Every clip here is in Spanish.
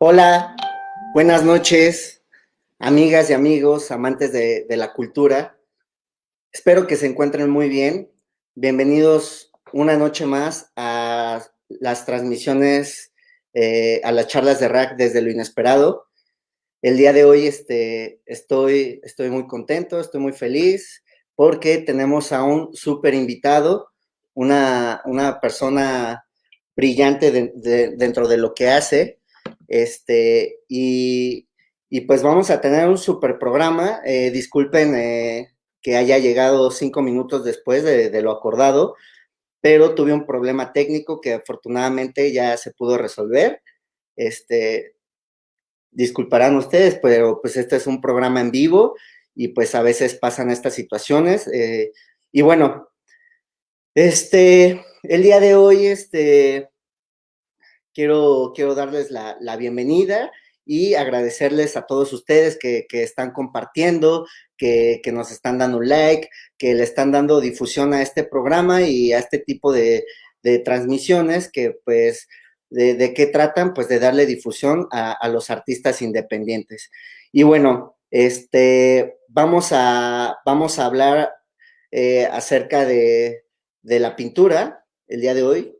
Hola, buenas noches, amigas y amigos, amantes de la cultura. Espero que se encuentren muy bien. Bienvenidos una noche más a las transmisiones, a las charlas de RAC desde lo inesperado. El día de hoy estoy muy contento, estoy muy feliz porque tenemos a un súper invitado, una persona brillante dentro de lo que hace. Y pues vamos a tener un súper programa. Disculpen que haya llegado 5 minutos después de lo acordado, pero tuve un problema técnico que afortunadamente ya se pudo resolver. Este, Disculparán ustedes, pero pues este es un programa en vivo y pues a veces pasan estas situaciones. Y bueno, el día de hoy, quiero darles la bienvenida y agradecerles a todos ustedes que están compartiendo, que nos están dando un like, que le están dando difusión a este programa y a este tipo de transmisiones que pues de qué tratan, pues de darle difusión a los artistas independientes. Y bueno, vamos a hablar acerca de la pintura el día de hoy.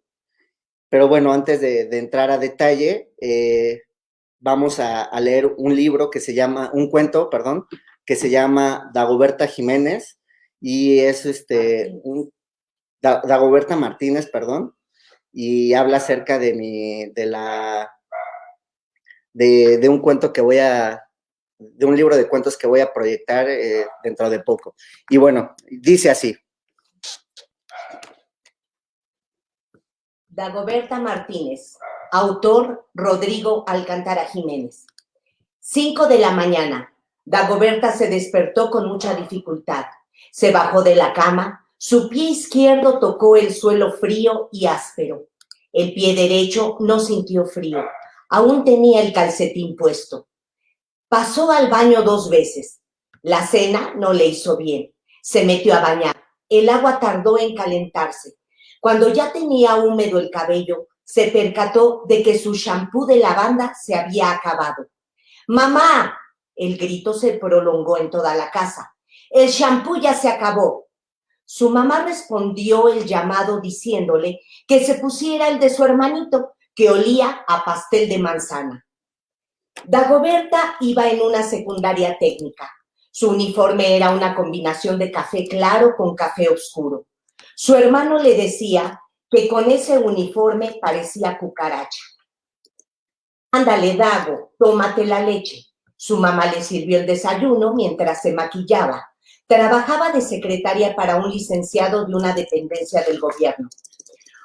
Pero bueno, antes de entrar a detalle, vamos a leer un libro que se llama, un cuento, perdón, que se llama Dagoberta Jiménez, y es Dagoberta Martínez, perdón, y habla acerca de un cuento de un libro de cuentos que voy a proyectar dentro de poco. Y bueno, dice así. Dagoberta Martínez, autor Rodrigo Alcántara Jiménez. 5 de la mañana. Dagoberta se despertó con mucha dificultad. Se bajó de la cama, su pie izquierdo tocó el suelo frío y áspero. El pie derecho no sintió frío, aún tenía el calcetín puesto. Pasó al baño 2 veces. La cena no le hizo bien. Se metió a bañar. El agua tardó en calentarse. Cuando ya tenía húmedo el cabello, se percató de que su shampoo de lavanda se había acabado. ¡Mamá! El grito se prolongó en toda la casa. ¡El shampoo ya se acabó! Su mamá respondió el llamado diciéndole que se pusiera el de su hermanito, que olía a pastel de manzana. Dagoberta iba en una secundaria técnica. Su uniforme era una combinación de café claro con café oscuro. Su hermano le decía que con ese uniforme parecía cucaracha. Ándale, Dago, tómate la leche. Su mamá le sirvió el desayuno mientras se maquillaba. Trabajaba de secretaria para un licenciado de una dependencia del gobierno.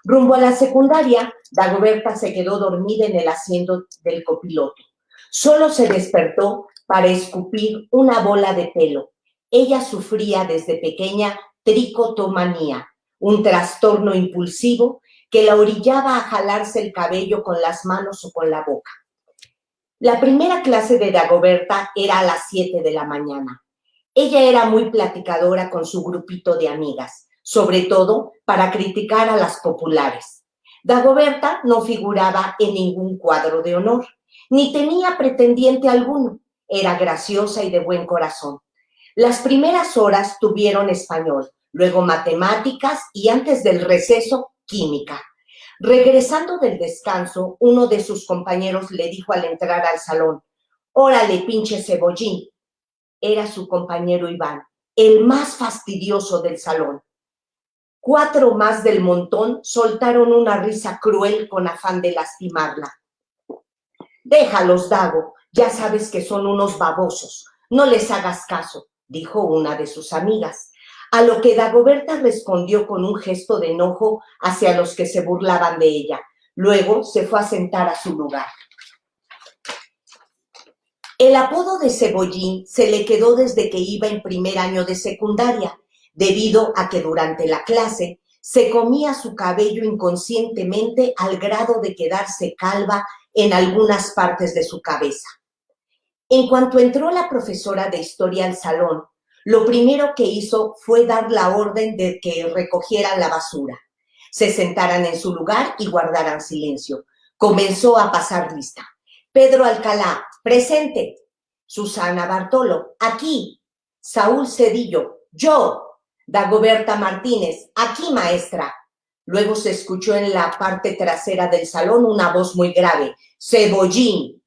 Rumbo a la secundaria, Dagoberta se quedó dormida en el asiento del copiloto. Solo se despertó para escupir una bola de pelo. Ella sufría desde pequeña tricotomanía, un trastorno impulsivo que la orillaba a jalarse el cabello con las manos o con la boca. La primera clase de Dagoberta era a las 7 de la mañana. Ella era muy platicadora con su grupito de amigas, sobre todo para criticar a las populares. Dagoberta no figuraba en ningún cuadro de honor, ni tenía pretendiente alguno. Era graciosa y de buen corazón. Las primeras horas tuvieron español, luego matemáticas y antes del receso, química. Regresando del descanso, uno de sus compañeros le dijo al entrar al salón: «Órale, pinche cebollín». Era su compañero Iván, el más fastidioso del salón. 4 más del montón soltaron una risa cruel con afán de lastimarla. «Déjalos, Dago, ya sabes que son unos babosos, no les hagas caso», dijo una de sus amigas, a lo que Dagoberta respondió con un gesto de enojo hacia los que se burlaban de ella. Luego se fue a sentar a su lugar. El apodo de Cebollín se le quedó desde que iba en primer año de secundaria, debido a que durante la clase se comía su cabello inconscientemente al grado de quedarse calva en algunas partes de su cabeza. En cuanto entró la profesora de historia al salón, lo primero que hizo fue dar la orden de que recogieran la basura, se sentaran en su lugar y guardaran silencio. Comenzó a pasar lista. Pedro Alcalá, presente. Susana Bartolo, aquí. Saúl Cedillo, yo. Dagoberta Martínez, aquí, maestra. Luego se escuchó en la parte trasera del salón una voz muy grave. Cebollín.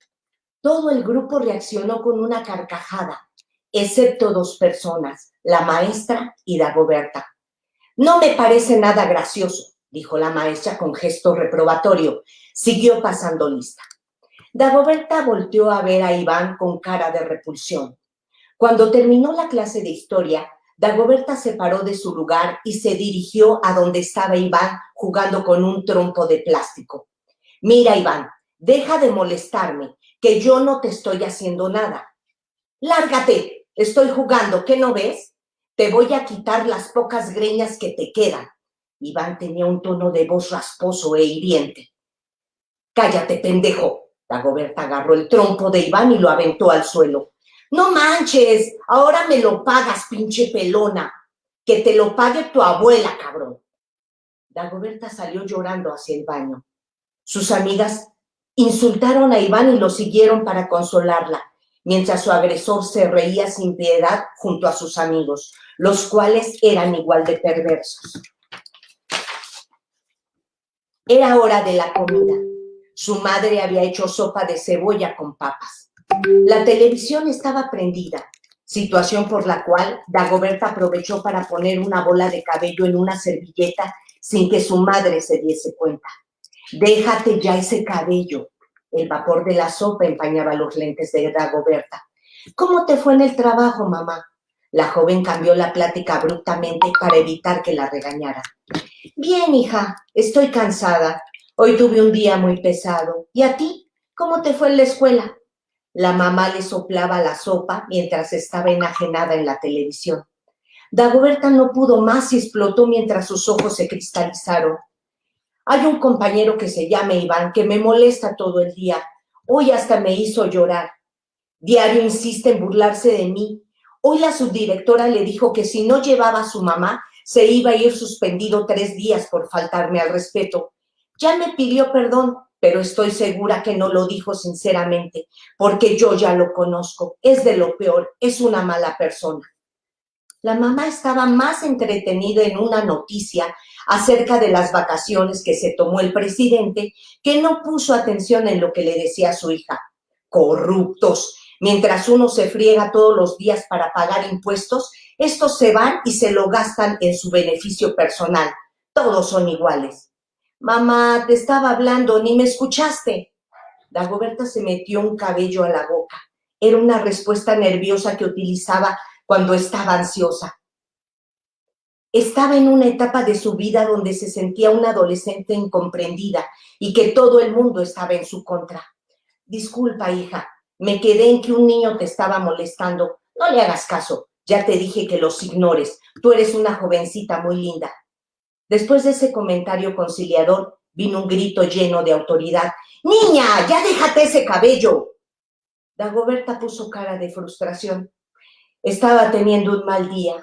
Todo el grupo reaccionó con una carcajada, excepto 2 personas, la maestra y Dagoberta. No me parece nada gracioso, dijo la maestra con gesto reprobatorio. Siguió pasando lista. Dagoberta volteó a ver a Iván con cara de repulsión. Cuando terminó la clase de historia, Dagoberta se paró de su lugar y se dirigió a donde estaba Iván jugando con un trompo de plástico. Mira, Iván, deja de molestarme, que yo no te estoy haciendo nada. Lárgate, estoy jugando, ¿qué no ves? Te voy a quitar las pocas greñas que te quedan. Iván tenía un tono de voz rasposo e hiriente. Cállate, pendejo. Dagoberta agarró el trompo de Iván y lo aventó al suelo. No manches, ahora me lo pagas, pinche pelona. Que te lo pague tu abuela, cabrón. Dagoberta salió llorando hacia el baño. Sus amigas insultaron a Iván y lo siguieron para consolarla, mientras su agresor se reía sin piedad junto a sus amigos, los cuales eran igual de perversos. Era hora de la comida. Su madre había hecho sopa de cebolla con papas. La televisión estaba prendida, situación por la cual Dagoberta aprovechó para poner una bola de cabello en una servilleta sin que su madre se diese cuenta. Déjate ya ese cabello. El vapor de la sopa empañaba los lentes de Dagoberta. ¿Cómo te fue en el trabajo, mamá? La joven cambió la plática abruptamente para evitar que la regañara. Bien, hija, estoy cansada. Hoy tuve un día muy pesado. ¿Y a ti? ¿Cómo te fue en la escuela? La mamá le soplaba la sopa mientras estaba enajenada en la televisión. Dagoberta no pudo más y explotó mientras sus ojos se cristalizaron. Hay un compañero que se llama Iván que me molesta todo el día. Hoy hasta me hizo llorar. Diario insiste en burlarse de mí. Hoy la subdirectora le dijo que si no llevaba a su mamá, se iba a ir suspendido 3 días por faltarme al respeto. Ya me pidió perdón, pero estoy segura que no lo dijo sinceramente, porque yo ya lo conozco. Es de lo peor, es una mala persona. La mamá estaba más entretenida en una noticia acerca de las vacaciones que se tomó el presidente, que no puso atención en lo que le decía a su hija. Corruptos. Mientras uno se friega todos los días para pagar impuestos, estos se van y se lo gastan en su beneficio personal. Todos son iguales. Mamá, te estaba hablando, ni me escuchaste. Dagoberta se metió un cabello a la boca. Era una respuesta nerviosa que utilizaba cuando estaba ansiosa. Estaba en una etapa de su vida donde se sentía una adolescente incomprendida y que todo el mundo estaba en su contra. Disculpa, hija, me quedé en que un niño te estaba molestando. No le hagas caso, ya te dije que los ignores. Tú eres una jovencita muy linda. Después de ese comentario conciliador, vino un grito lleno de autoridad. ¡Niña, ya déjate ese cabello! Dagoberta puso cara de frustración. Estaba teniendo un mal día.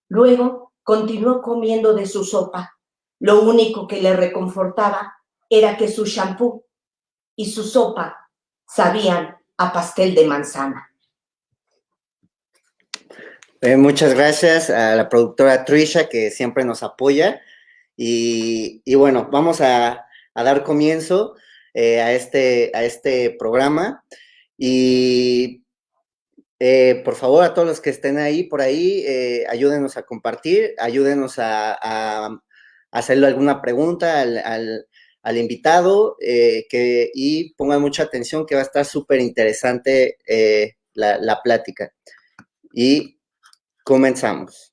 Luego continuó comiendo de su sopa. Lo único que le reconfortaba era que su shampoo y su sopa sabían a pastel de manzana. Muchas gracias a la productora Trisha, que siempre nos apoya. Y bueno, vamos a dar comienzo a este programa. Y por favor, a todos los que estén ahí por ahí, ayúdenos a compartir, ayúdenos a hacerle alguna pregunta al invitado y pongan mucha atención, que va a estar súper interesante la plática. Y comenzamos.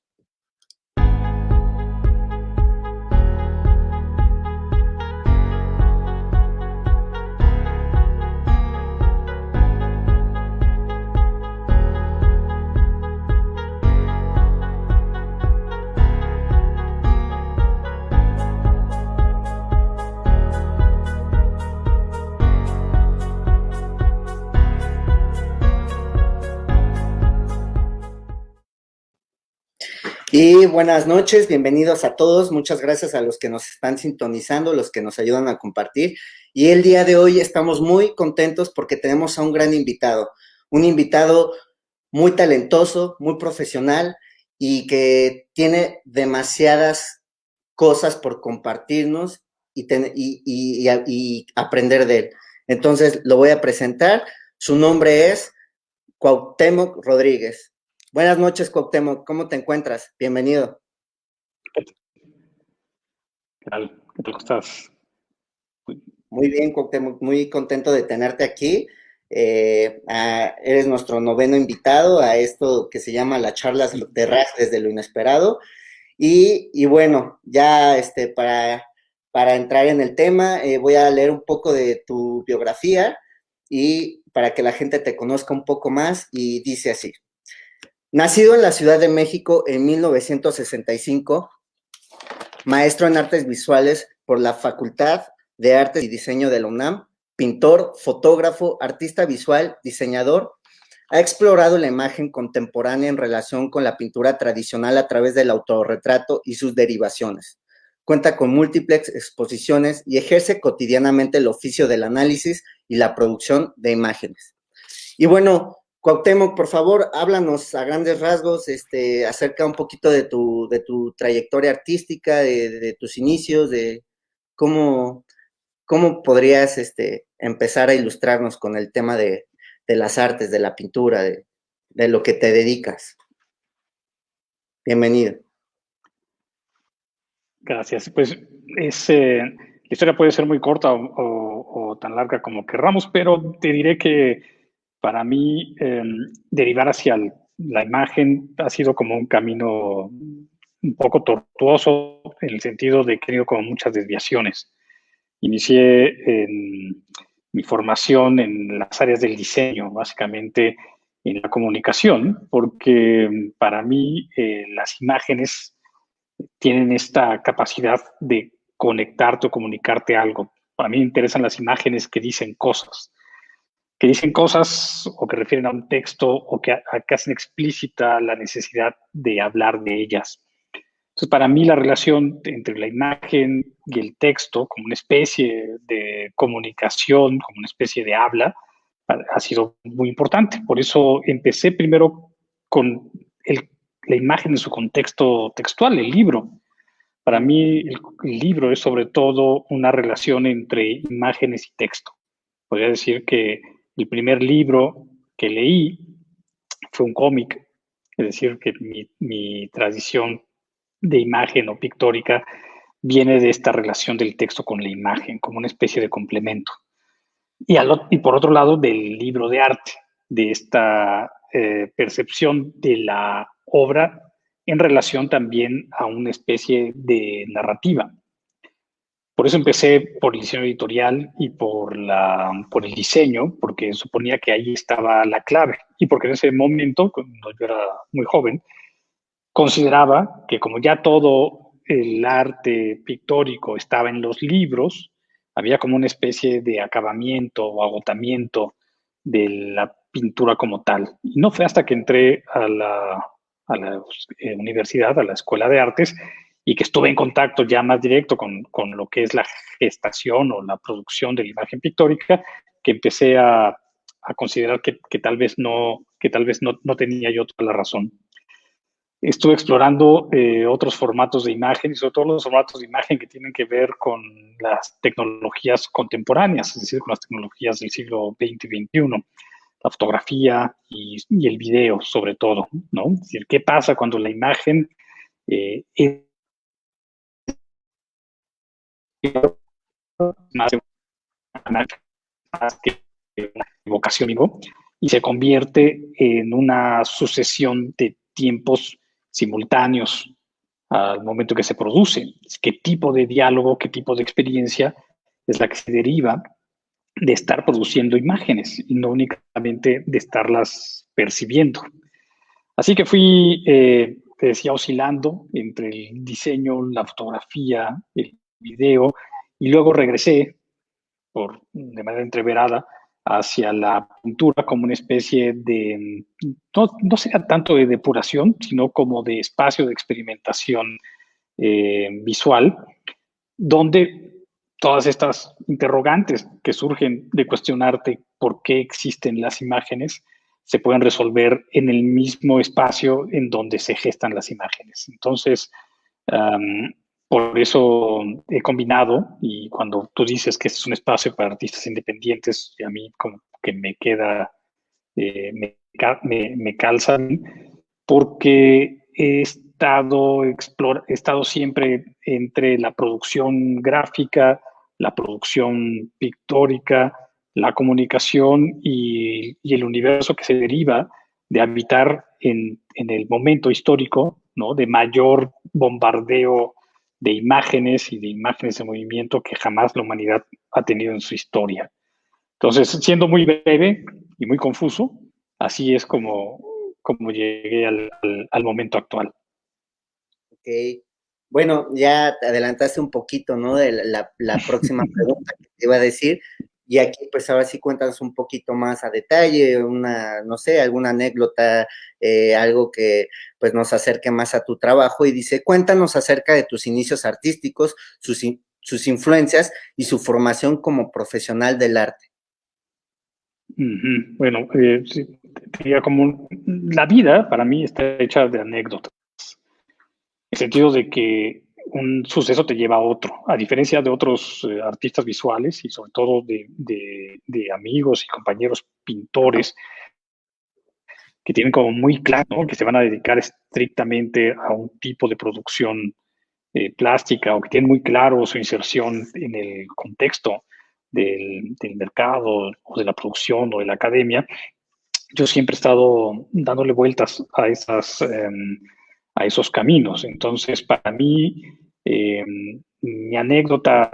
Y buenas noches, bienvenidos a todos. Muchas gracias a los que nos están sintonizando, los que nos ayudan a compartir. Y el día de hoy estamos muy contentos porque tenemos a un invitado muy talentoso, muy profesional y que tiene demasiadas cosas por compartirnos y aprender de él. Entonces lo voy a presentar. Su nombre es Cuauhtémoc Rodríguez. Buenas noches, Cuauhtémoc. ¿Cómo te encuentras? Bienvenido. ¿Qué tal? ¿Qué tal estás? Muy bien, Cuauhtémoc. Muy contento de tenerte aquí. Eres nuestro noveno invitado a esto que se llama las charlas de RAS desde lo inesperado. Y bueno, ya para entrar en el tema, voy a leer un poco de tu biografía y para que la gente te conozca un poco más. Y dice así. Nacido en la Ciudad de México en 1965, maestro en artes visuales por la Facultad de Artes y Diseño de la UNAM, pintor, fotógrafo, artista visual, diseñador, ha explorado la imagen contemporánea en relación con la pintura tradicional a través del autorretrato y sus derivaciones. Cuenta con múltiples exposiciones y ejerce cotidianamente el oficio del análisis y la producción de imágenes. Y bueno, Cuauhtémoc, por favor, háblanos a grandes rasgos acerca un poquito de tu trayectoria artística, de tus inicios, de cómo, cómo podrías empezar a ilustrarnos con el tema de las artes, de la pintura, de lo que te dedicas. Bienvenido. Gracias. Pues la historia puede ser muy corta o tan larga como querramos, pero te diré que para mí derivar hacia la imagen ha sido como un camino un poco tortuoso en el sentido de que he tenido como muchas desviaciones. Inicié mi formación en las áreas del diseño, básicamente en la comunicación, porque para mí las imágenes tienen esta capacidad de conectarte o comunicarte algo. Para mí me interesan las imágenes que dicen cosas o que refieren a un texto o que hacen explícita la necesidad de hablar de ellas. Entonces, para mí la relación entre la imagen y el texto, como una especie de comunicación, como una especie de habla, ha sido muy importante. Por eso empecé primero con la imagen en su contexto textual, el libro. Para mí el libro es sobre todo una relación entre imágenes y texto. Podría decir que el primer libro que leí fue un cómic, es decir, que mi tradición de imagen o pictórica viene de esta relación del texto con la imagen, como una especie de complemento. Y por otro lado, del libro de arte, de esta percepción de la obra en relación también a una especie de narrativa. Por eso empecé por el diseño editorial y por el diseño, porque suponía que ahí estaba la clave. Y porque en ese momento, cuando yo era muy joven, consideraba que como ya todo el arte pictórico estaba en los libros, había como una especie de acabamiento o agotamiento de la pintura como tal. Y no fue hasta que entré a la universidad, a la Escuela de Artes, y que estuve en contacto ya más directo con lo que es la gestación o la producción de la imagen pictórica, que empecé a considerar que tal vez no tenía yo toda la razón. Estuve explorando otros formatos de imagen y sobre todo los formatos de imagen que tienen que ver con las tecnologías contemporáneas, es decir, con las tecnologías del siglo XX y XXI, la fotografía y el video sobre todo, ¿no? Es decir, ¿qué pasa cuando la imagen es más que una evocación y se convierte en una sucesión de tiempos simultáneos al momento que se produce? ¿Qué tipo de diálogo, qué tipo de experiencia es la que se deriva de estar produciendo imágenes y no únicamente de estarlas percibiendo? Así que fui, te decía, oscilando entre el diseño, la fotografía, el video, y luego regresé de manera entreverada hacia la pintura como una especie de, no sea tanto de depuración, sino como de espacio de experimentación visual, donde todas estas interrogantes que surgen de cuestionarte por qué existen las imágenes se pueden resolver en el mismo espacio en donde se gestan las imágenes. Entonces, por eso he combinado, y cuando tú dices que este es un espacio para artistas independientes, a mí como que me queda, me calza, porque he estado siempre entre la producción gráfica, la producción pictórica, la comunicación y el universo que se deriva de habitar en el momento histórico, ¿no? De mayor bombardeo de imágenes y de imágenes en movimiento que jamás la humanidad ha tenido en su historia. Entonces, siendo muy breve y muy confuso, así es como llegué al momento actual. Ok. Bueno, ya te adelantaste un poquito, ¿no? De la próxima pregunta que te iba a decir. Y aquí, pues ahora sí cuentas un poquito más a detalle, no sé, alguna anécdota, algo que pues nos acerque más a tu trabajo. Y dice, cuéntanos acerca de tus inicios artísticos, sus influencias y su formación como profesional del arte. Bueno, sí, diría como la vida para mí está hecha de anécdotas, en el sentido de que un suceso te lleva a otro, a diferencia de otros artistas visuales y sobre todo de amigos y compañeros pintores que tienen como muy claro, ¿no?, que se van a dedicar estrictamente a un tipo de producción plástica, o que tienen muy claro su inserción en el contexto del mercado o de la producción o de la academia. Yo siempre he estado dándole vueltas a esos caminos. Entonces, para mí, mi anécdota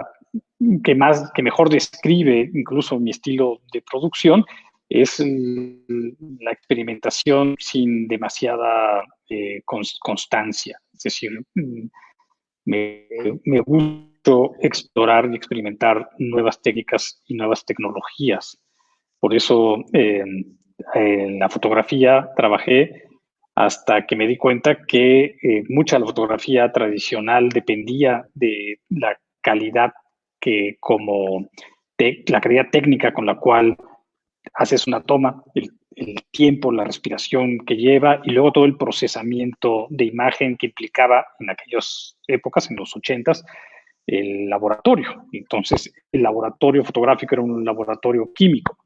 que mejor describe incluso mi estilo de producción es la experimentación sin demasiada constancia. Es decir, me gusta explorar y experimentar nuevas técnicas y nuevas tecnologías. Por eso en la fotografía trabajé hasta que me di cuenta que mucha de la fotografía tradicional dependía de la calidad la calidad técnica con la cual haces una toma, el tiempo, la respiración que lleva y luego todo el procesamiento de imagen que implicaba en aquellas épocas, en los 80s, el laboratorio. Entonces, el laboratorio fotográfico era un laboratorio químico.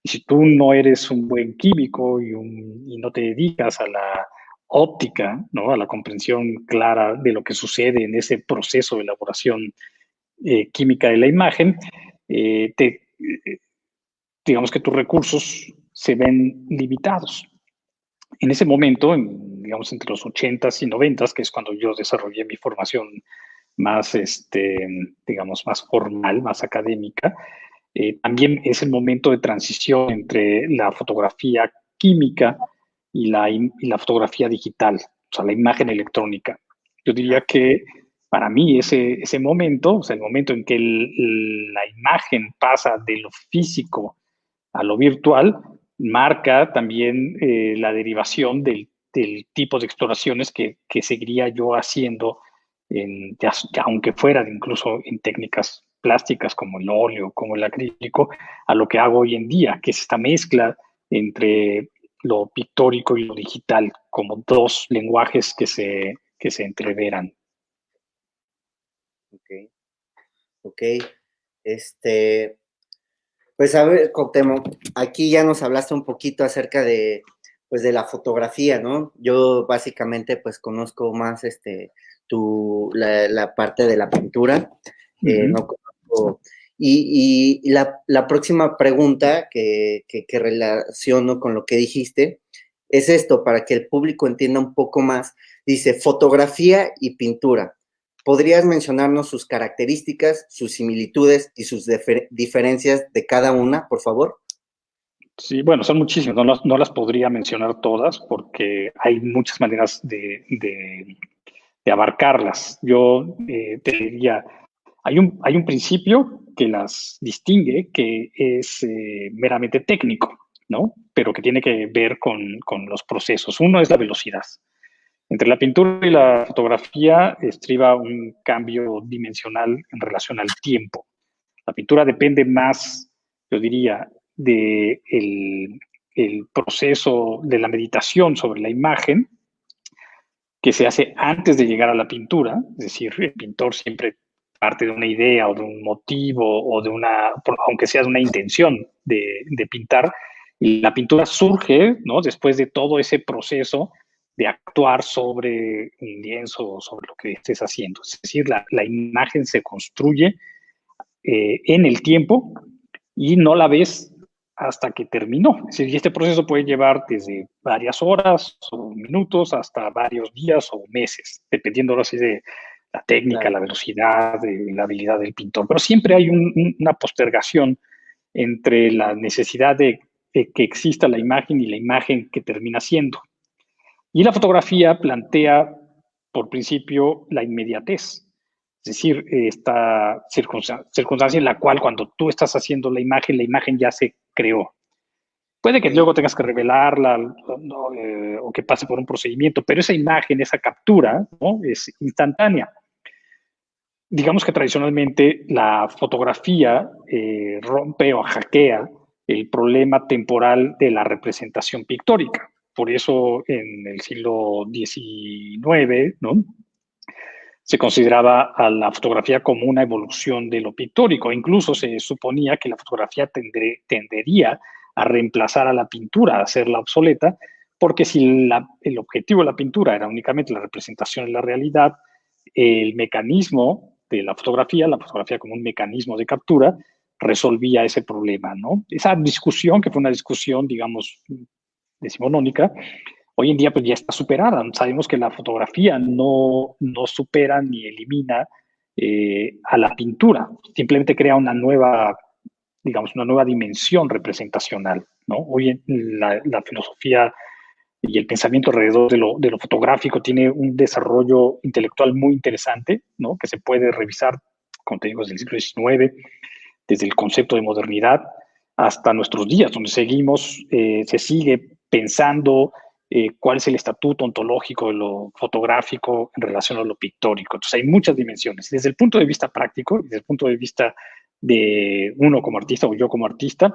Y si tú no eres un buen químico y no te dedicas a la óptica, ¿no?, a la comprensión clara de lo que sucede en ese proceso de elaboración química de la imagen, digamos que tus recursos se ven limitados. En ese momento, digamos entre los 80s y 90s, que es cuando yo desarrollé mi formación más, digamos, más formal, más académica, también es el momento de transición entre la fotografía química y la fotografía digital, o sea, la imagen electrónica. Yo diría que para mí ese momento, o sea, el momento en que la imagen pasa de lo físico a lo virtual, marca también la derivación del tipo de exploraciones que seguiría yo haciendo, ya aunque fuera incluso en técnicas plásticas como el óleo, como el acrílico, a lo que hago hoy en día, que es esta mezcla entre lo pictórico y lo digital, como dos lenguajes que se entreveran. Ok, ok. Pues a ver, Cuauhtémoc, aquí ya nos hablaste un poquito acerca de, pues, de la fotografía, ¿no? Yo básicamente, pues, conozco más, la parte de la pintura, no conozco. Y la próxima pregunta que relaciono con lo que dijiste es esto, para que el público entienda un poco más. Dice, fotografía y pintura. ¿Podrías mencionarnos sus características, sus similitudes y sus diferencias de cada una, por favor? Sí, bueno, son muchísimas, no las podría mencionar todas porque hay muchas maneras de abarcarlas. Yo te diría, Hay un principio que las distingue, que es meramente técnico, ¿no? Pero que tiene que ver con los procesos. Uno es la velocidad. Entre la pintura y la fotografía estriba un cambio dimensional en relación al tiempo. La pintura depende más, yo diría, de el proceso de la meditación sobre la imagen que se hace antes de llegar a la pintura. Es decir, el pintor siempre parte de una idea o de un motivo o de una, aunque sea de una intención de pintar, y la pintura surge, ¿no?, después de todo ese proceso de actuar sobre un lienzo o sobre lo que estés haciendo. Es decir, la imagen se construye en el tiempo y no la ves hasta que terminó. Es decir, y este proceso puede llevar desde varias horas o minutos hasta varios días o meses, dependiendo ahora sí de la técnica, claro, la velocidad, de la habilidad del pintor. Pero siempre hay una postergación entre la necesidad de que exista la imagen y la imagen que termina siendo. Y la fotografía plantea, por principio, la inmediatez. Es decir, esta circunstancia en la cual cuando tú estás haciendo la imagen ya se creó. Puede que luego tengas que revelarla, ¿no?, o que pase por un procedimiento, pero esa imagen, esa captura, ¿no?, es instantánea. Digamos que tradicionalmente la fotografía rompe o hackea el problema temporal de la representación pictórica. Por eso en el siglo XIX, ¿no?, se consideraba a la fotografía como una evolución de lo pictórico. Incluso se suponía que la fotografía tendería a reemplazar a la pintura, a hacerla obsoleta, porque si el objetivo de la pintura era únicamente la representación de la realidad, el mecanismo de la fotografía como un mecanismo de captura, resolvía ese problema, ¿no? Esa discusión, que fue una discusión, digamos, decimonónica, hoy en día pues ya está superada. Sabemos que la fotografía no supera ni elimina a la pintura, simplemente crea una nueva, digamos, una nueva dimensión representacional, ¿no? Hoy en la filosofía y el pensamiento alrededor de lo fotográfico tiene un desarrollo intelectual muy interesante, ¿no?, que se puede revisar, como te digo, desde el siglo XIX, desde el concepto de modernidad hasta nuestros días, donde seguimos, se sigue pensando cuál es el estatuto ontológico de lo fotográfico en relación a lo pictórico. Entonces hay muchas dimensiones. Desde el punto de vista práctico, desde el punto de vista de uno como artista o yo como artista,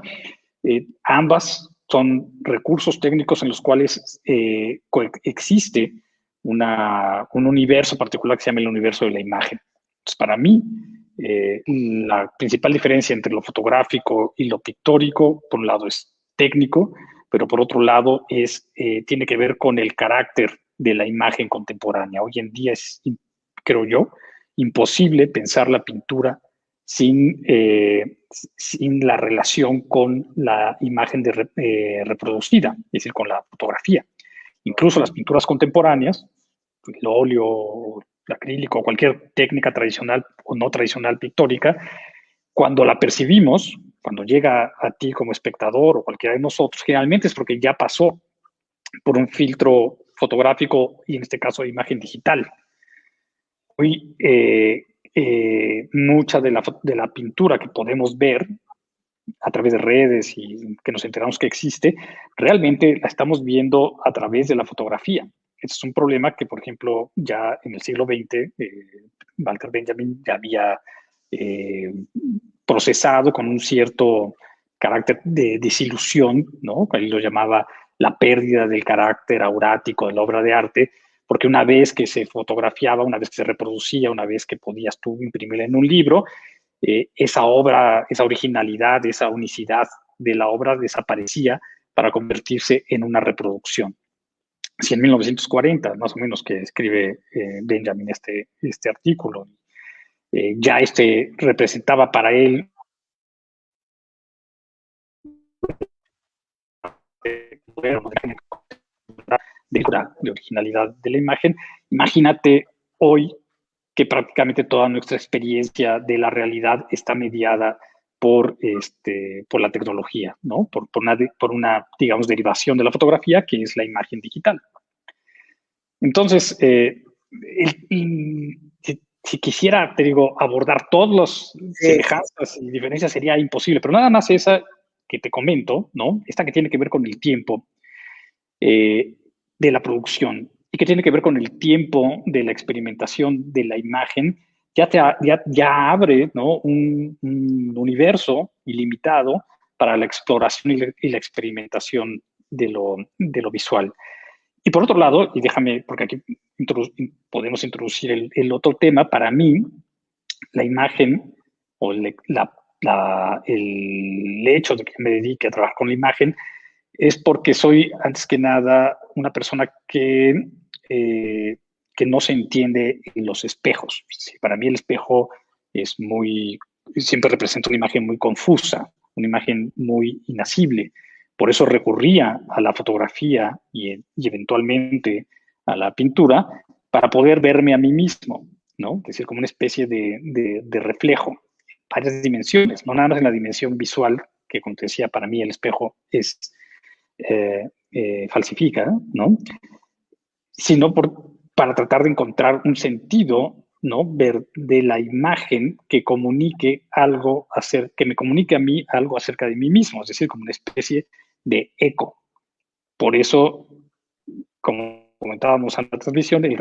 ambas son recursos técnicos en los cuales existe un universo particular que se llama el universo de la imagen. Entonces, para mí, la principal diferencia entre lo fotográfico y lo pictórico, por un lado, es técnico, pero por otro lado tiene que ver con el carácter de la imagen contemporánea. Hoy en día es, creo yo, imposible pensar la pintura sin la relación con la imagen reproducida, es decir, con la fotografía. Incluso las pinturas contemporáneas, el óleo, el acrílico, cualquier técnica tradicional o no tradicional pictórica, cuando la percibimos, cuando llega a ti como espectador o cualquiera de nosotros, generalmente es porque ya pasó por un filtro fotográfico y en este caso de imagen digital. Hoy mucha de la pintura que podemos ver a través de redes y que nos enteramos que existe, realmente la estamos viendo a través de la fotografía. Este es un problema que, por ejemplo, ya en el siglo XX, Walter Benjamin ya había procesado con un cierto carácter de desilusión, ¿no? Él lo llamaba la pérdida del carácter aurático de la obra de arte, porque una vez que se fotografiaba, una vez que se reproducía, una vez que podías tú imprimirla en un libro, esa obra, esa originalidad, esa unicidad de la obra desaparecía para convertirse en una reproducción. Así en 1940, más o menos, que escribe Benjamin este artículo. Ya representaba para él de originalidad de la imagen. Imagínate hoy que prácticamente toda nuestra experiencia de la realidad está mediada por la tecnología, ¿no? Por una, digamos, derivación de la fotografía, que es la imagen digital. Entonces, si quisiera, te digo, abordar todas las semejanzas y diferencias sería imposible, pero nada más esa que te comento, ¿no? Esta que tiene que ver con el tiempo de la producción y que tiene que ver con el tiempo de la experimentación de la imagen, ya abre, ¿no? un universo ilimitado para la exploración y la experimentación de lo visual. Y por otro lado, y déjame, porque aquí podemos introducir el otro tema, para mí, la imagen o el hecho de que me dedique a trabajar con la imagen es porque soy, antes que nada, una persona que no se entiende en los espejos. Sí, para mí el espejo siempre representa una imagen muy confusa, una imagen muy inasible. Por eso recurría a la fotografía y eventualmente a la pintura para poder verme a mí mismo, ¿no? Es decir, como una especie de reflejo, varias dimensiones, no nada más en la dimensión visual, que como te decía, para mí el espejo falsifica, ¿no? Sino para tratar de encontrar un sentido, ¿no? De la imagen que comunique algo, que me comunique a mí algo acerca de mí mismo, es decir, como una especie de eco. Por eso, como comentábamos en la transmisión, el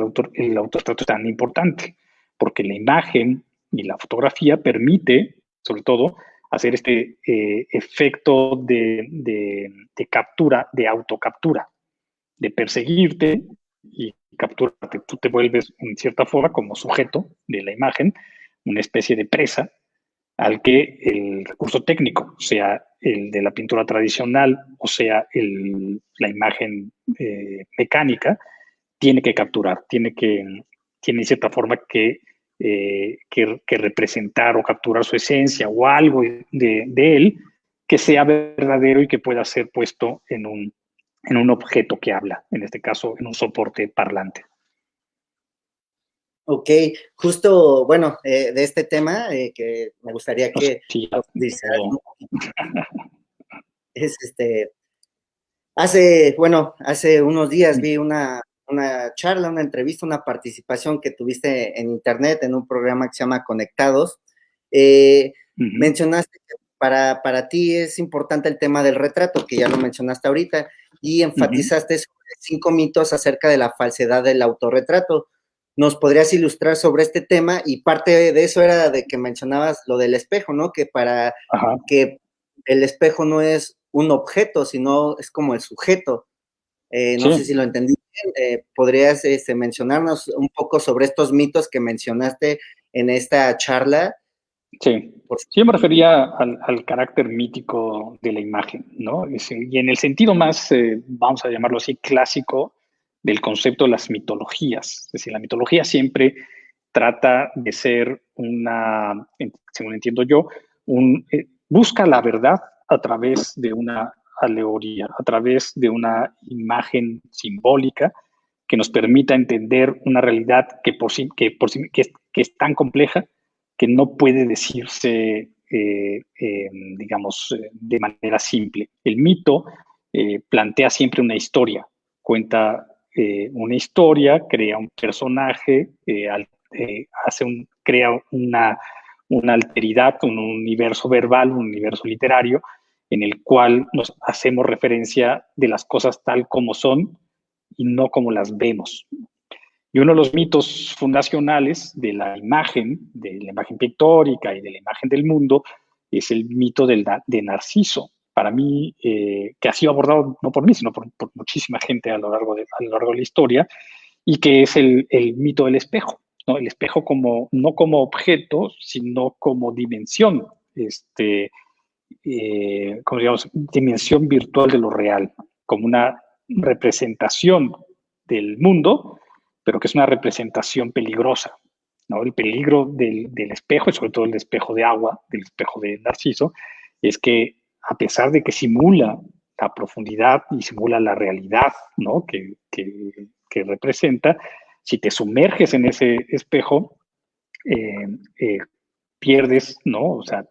autorretrato es tan importante, porque la imagen y la fotografía permite, sobre todo, hacer este efecto de captura, de autocaptura, de perseguirte y capturarte. Tú te vuelves, en cierta forma, como sujeto de la imagen, una especie de presa al que el recurso técnico, sea el de la pintura tradicional o sea la imagen mecánica, tiene que capturar, tiene en cierta forma que representar o capturar su esencia o algo de él que sea verdadero y que pueda ser puesto en un objeto que habla, en este caso en un soporte parlante. Ok, justo, bueno, de este tema que me gustaría que es hace unos días vi una charla, una entrevista, una participación que tuviste en internet en un programa que se llama Conectados. Mencionaste que para ti es importante el tema del retrato, que ya lo mencionaste ahorita, y enfatizaste sobre 5 mitos acerca de la falsedad del autorretrato. ¿Nos podrías ilustrar sobre este tema? Y parte de eso era de que mencionabas lo del espejo, ¿no? Que que el espejo no es un objeto, sino es como el sujeto. No sé si lo entendí bien. ¿Podrías mencionarnos un poco sobre estos mitos que mencionaste en esta charla? Sí, yo me refería al carácter mítico de la imagen, ¿no? Y en el sentido más, vamos a llamarlo así, clásico del concepto de las mitologías. Es decir, la mitología siempre trata de ser según entiendo yo, busca la verdad a través de una alegoría, a través de una imagen simbólica que nos permita entender una realidad que es tan compleja que no puede decirse, digamos, de manera simple. El mito plantea siempre una historia, cuenta una historia, crea un personaje, crea una alteridad, un universo verbal, un universo literario, en el cual nos hacemos referencia de las cosas tal como son y no como las vemos. Y uno de los mitos fundacionales de la imagen pictórica y de la imagen del mundo, es el mito de Narciso. Para mí, que ha sido abordado no por mí, sino por muchísima gente a lo largo de la historia, y que es el mito del espejo, ¿no? El espejo no como objeto, sino como dimensión, como digamos, dimensión virtual de lo real, como una representación del mundo, pero que es una representación peligrosa, ¿no? El peligro del espejo, y sobre todo el espejo de agua, del espejo de Narciso, es que a pesar de que simula la profundidad y simula la realidad, ¿no? que representa, si te sumerges en ese espejo, pierdes, ¿no? O sea,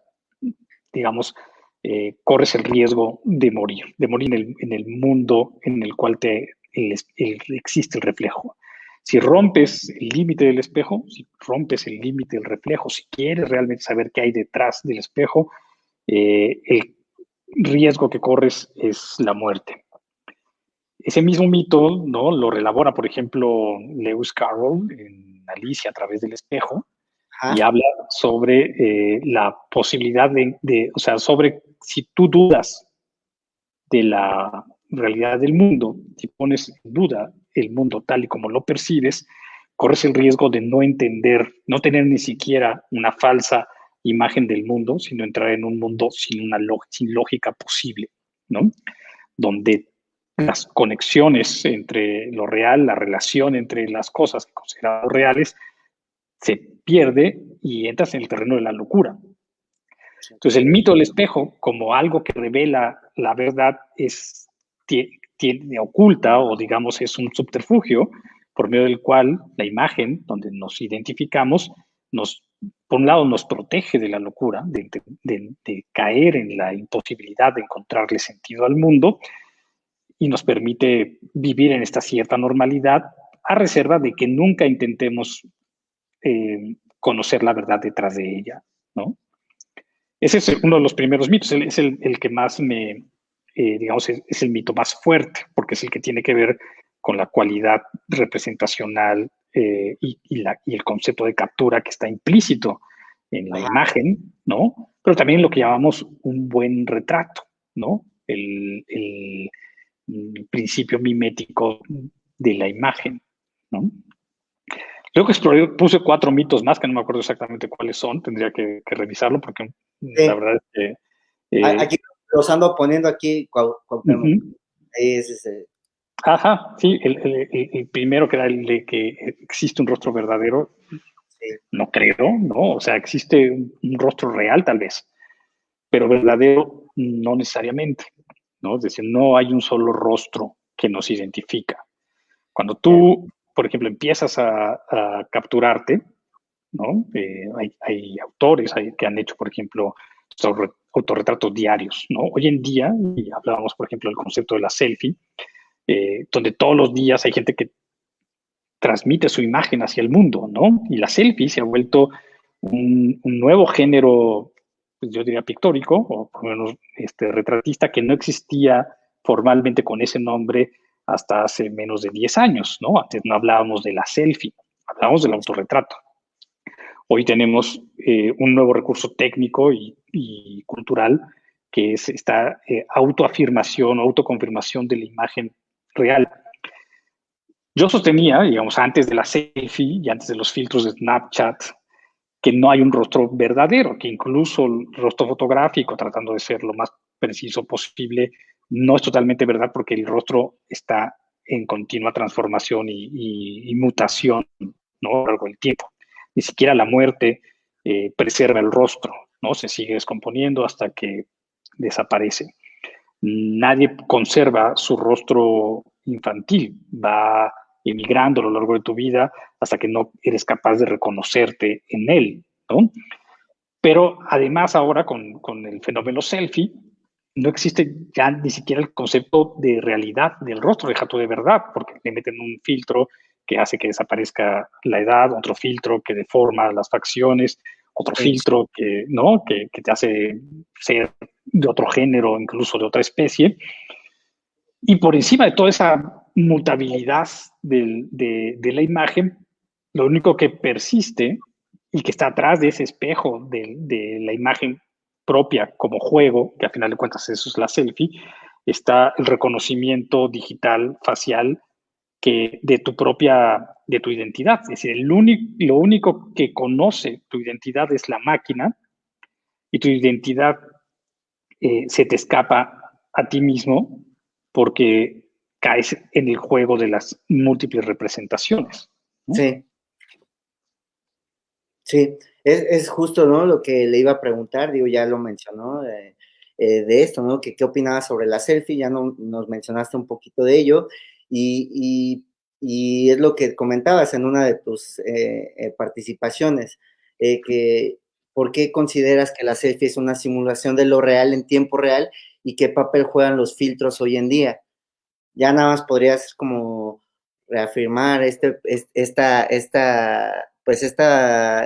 digamos, corres el riesgo de morir en el mundo en el cual existe el reflejo. Si rompes el límite del espejo, si rompes el límite del reflejo, si quieres realmente saber qué hay detrás del espejo, el riesgo que corres es la muerte. Ese mismo mito, ¿no?, lo relabora, por ejemplo, Lewis Carroll en Alicia a través del espejo, y habla sobre la posibilidad o sea, sobre si tú dudas de la realidad del mundo, si pones en duda el mundo tal y como lo percibes, corres el riesgo de no entender, no tener ni siquiera una falsa imagen del mundo, sino entrar en un mundo sin lógica posible, ¿no? Donde las conexiones entre lo real, la relación entre las cosas que consideramos reales, se pierde y entras en el terreno de la locura. Entonces, el mito del espejo, como algo que revela la verdad, tiene oculta, o digamos, es un subterfugio por medio del cual la imagen, donde nos identificamos, por un lado nos protege de la locura, de caer en la imposibilidad de encontrarle sentido al mundo, y nos permite vivir en esta cierta normalidad, a reserva de que nunca intentemos conocer la verdad detrás de ella, ¿no? Ese es uno de los primeros mitos, es el que más digamos, es el mito más fuerte, porque es el que tiene que ver con la cualidad representacional y el concepto de captura que está implícito en la imagen, ¿no? Pero también lo que llamamos un buen retrato, ¿no? El principio mimético de la imagen, ¿no? Creo que puse 4 mitos más, que no me acuerdo exactamente cuáles son, tendría que revisarlo, porque la verdad es que... aquí los ando poniendo aquí, Ajá, sí, el primero que era el de que existe un rostro verdadero, sí. No creo, ¿no? O sea, existe un rostro real tal vez, pero verdadero no necesariamente, ¿no? Es decir, no hay un solo rostro que nos identifica. Cuando tú, por ejemplo, empiezas a capturarte, ¿no? Hay autores que han hecho, por ejemplo, autorretratos diarios, ¿no? Hoy en día, y hablábamos, por ejemplo, del concepto de la selfie, donde todos los días hay gente que transmite su imagen hacia el mundo, ¿no? Y la selfie se ha vuelto un nuevo género, pues yo diría pictórico, o por lo menos retratista, que no existía formalmente con ese nombre hasta hace menos de 10 años, ¿no? Antes no hablábamos de la selfie, hablábamos del autorretrato. Hoy tenemos un nuevo recurso técnico y cultural que es esta autoafirmación, autoconfirmación de la imagen real. Yo sostenía, digamos, antes de la selfie y antes de los filtros de Snapchat, que no hay un rostro verdadero, que incluso el rostro fotográfico, tratando de ser lo más preciso posible, no es totalmente verdad porque el rostro está en continua transformación y mutación, ¿no? A lo largo del tiempo. Ni siquiera la muerte preserva el rostro, ¿no? Se sigue descomponiendo hasta que desaparece. Nadie conserva su rostro infantil, va emigrando a lo largo de tu vida hasta que no eres capaz de reconocerte en él, ¿no? Pero además ahora con el fenómeno selfie, no existe ya ni siquiera el concepto de realidad del rostro, deja tú de verdad, porque le meten un filtro que hace que desaparezca la edad, otro filtro que deforma las facciones, otro filtro ¿no? que te hace ser de otro género, incluso de otra especie. Y por encima de toda esa mutabilidad de la imagen, lo único que persiste y que está atrás de ese espejo de la imagen propia como juego, que al final de cuentas eso es la selfie, está el reconocimiento digital facial de tu identidad. Es decir, lo único que conoce tu identidad es la máquina, y tu identidad se te escapa a ti mismo porque caes en el juego de las múltiples representaciones, ¿no? Sí. Sí, es justo, ¿no? Lo que le iba a preguntar, digo, ya lo mencionó, de esto, ¿no? ¿Qué opinaba sobre la selfie? Ya nos mencionaste un poquito de ello, y es lo que comentabas en una de tus participaciones, que ¿por qué consideras que la selfie es una simulación de lo real en tiempo real y qué papel juegan los filtros hoy en día? Ya nada más podrías como reafirmar esta